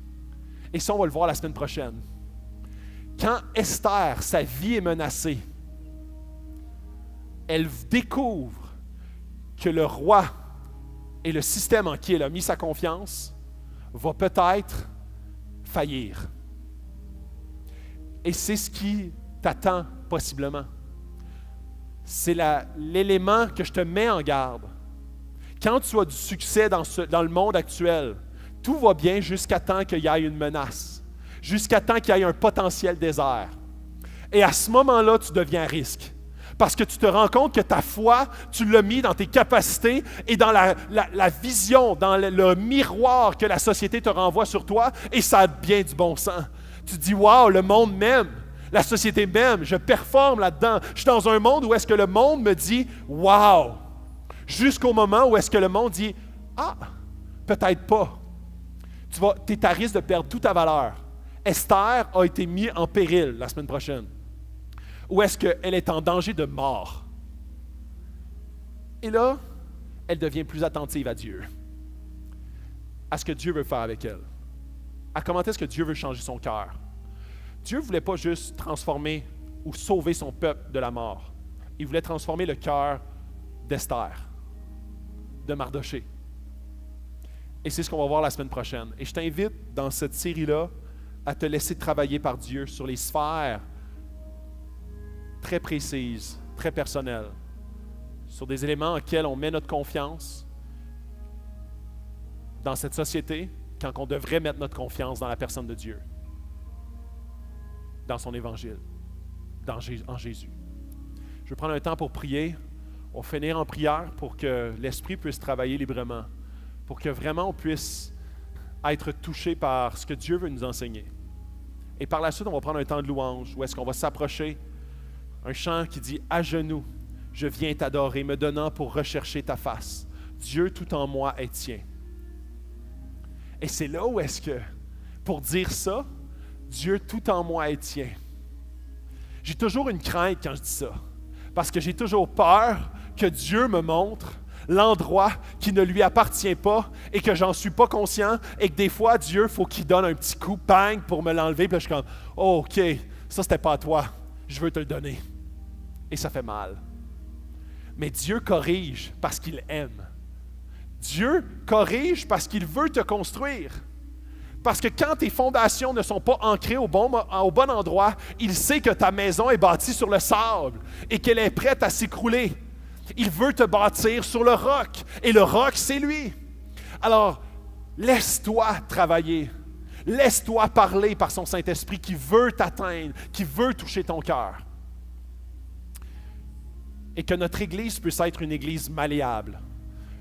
Et ça, on va le voir la semaine prochaine. Quand Esther, sa vie est menacée, elle découvre que le roi et le système en qui elle a mis sa confiance va peut-être faillir. Et c'est ce qui t'attend possiblement. C'est l'élément que je te mets en garde. Quand tu as du succès dans le monde actuel, tout va bien jusqu'à temps qu'il y ait une menace, jusqu'à temps qu'il y ait un potentiel désert. Et à ce moment-là, tu deviens à risque. Parce que tu te rends compte que ta foi, tu l'as mis dans tes capacités et dans la vision, dans le miroir que la société te renvoie sur toi, et ça a bien du bon sens. Tu te dis, wow, le monde m'aime, la société m'aime, je performe là-dedans. Je suis dans un monde où est-ce que le monde me dit, wow, jusqu'au moment où est-ce que le monde dit, ah, peut-être pas. Tu es à risque de perdre toute ta valeur. Esther a été mise en péril la semaine prochaine. Où est-ce qu'elle est en danger de mort? Et là, elle devient plus attentive à Dieu, à ce que Dieu veut faire avec elle, à comment est-ce que Dieu veut changer son cœur. Dieu ne voulait pas juste transformer ou sauver son peuple de la mort. Il voulait transformer le cœur d'Esther, de Mardoché. Et c'est ce qu'on va voir la semaine prochaine. Et je t'invite dans cette série-là à te laisser travailler par Dieu sur les sphères très précises, très personnelles, sur des éléments auxquels on met notre confiance dans cette société quand on devrait mettre notre confiance dans la personne de Dieu, dans son évangile, en Jésus. Je vais prendre un temps pour prier. On va finir en prière pour que l'Esprit puisse travailler librement, pour que vraiment on puisse être touché par ce que Dieu veut nous enseigner. Et par la suite, on va prendre un temps de louange où est-ce qu'on va s'approcher. Un chant qui dit « À genoux, je viens t'adorer, me donnant pour rechercher ta face. Dieu tout en moi est tien. » Et c'est là où est-ce que, pour dire ça, Dieu tout en moi est tien. J'ai toujours une crainte quand je dis ça, parce que j'ai toujours peur que Dieu me montre l'endroit qui ne lui appartient pas et que j'en suis pas conscient et que des fois, Dieu, il faut qu'il donne un petit coup, bang, pour me l'enlever. Puis là, je suis comme « Oh, OK, ça, c'était pas à toi. Je veux te le donner. » Et ça fait mal. Mais Dieu corrige parce qu'il aime. Dieu corrige parce qu'il veut te construire. Parce que quand tes fondations ne sont pas ancrées au bon endroit, il sait que ta maison est bâtie sur le sable et qu'elle est prête à s'écrouler. Il veut te bâtir sur le roc. Et le roc, c'est lui. Alors, laisse-toi travailler. Laisse-toi parler par son Saint-Esprit qui veut t'atteindre, qui veut toucher ton cœur. Et que notre Église puisse être une Église malléable.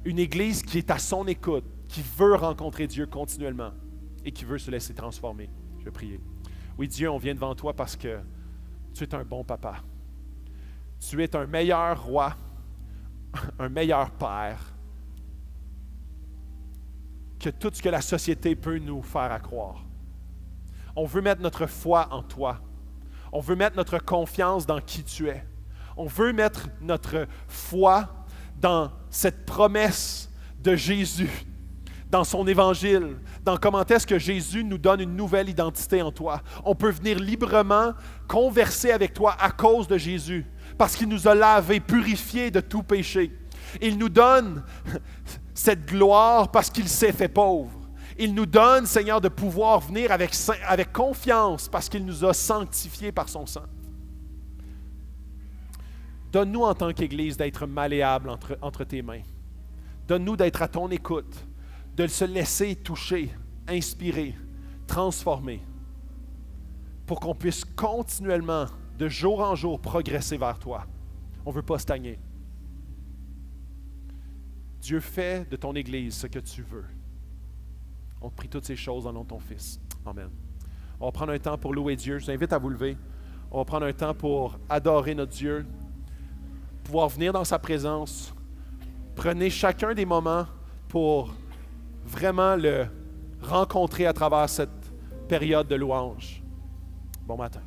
Une Église qui est à son écoute, qui veut rencontrer Dieu continuellement et qui veut se laisser transformer. Je vais prier. Oui, Dieu, on vient devant toi parce que tu es un bon papa. Tu es un meilleur roi, un meilleur père que tout ce que la société peut nous faire à croire. On veut mettre notre foi en toi. On veut mettre notre confiance dans qui tu es. On veut mettre notre foi dans cette promesse de Jésus, dans son évangile, dans comment est-ce que Jésus nous donne une nouvelle identité en toi. On peut venir librement converser avec toi à cause de Jésus, parce qu'il nous a lavés, purifiés de tout péché. Il nous donne cette gloire parce qu'il s'est fait pauvre. Il nous donne, Seigneur, de pouvoir venir avec confiance parce qu'il nous a sanctifiés par son sang. Donne-nous en tant qu'Église d'être malléable entre tes mains. Donne-nous d'être à ton écoute, de se laisser toucher, inspirer, transformer, pour qu'on puisse continuellement, de jour en jour, progresser vers toi. On ne veut pas stagner. Dieu, fais de ton Église ce que tu veux. On te prie toutes ces choses au nom de ton Fils. Amen. On va prendre un temps pour louer Dieu. Je vous invite à vous lever. On va prendre un temps pour adorer notre Dieu, pouvoir venir dans sa présence. Prenez chacun des moments pour vraiment le rencontrer à travers cette période de louange. Bon matin.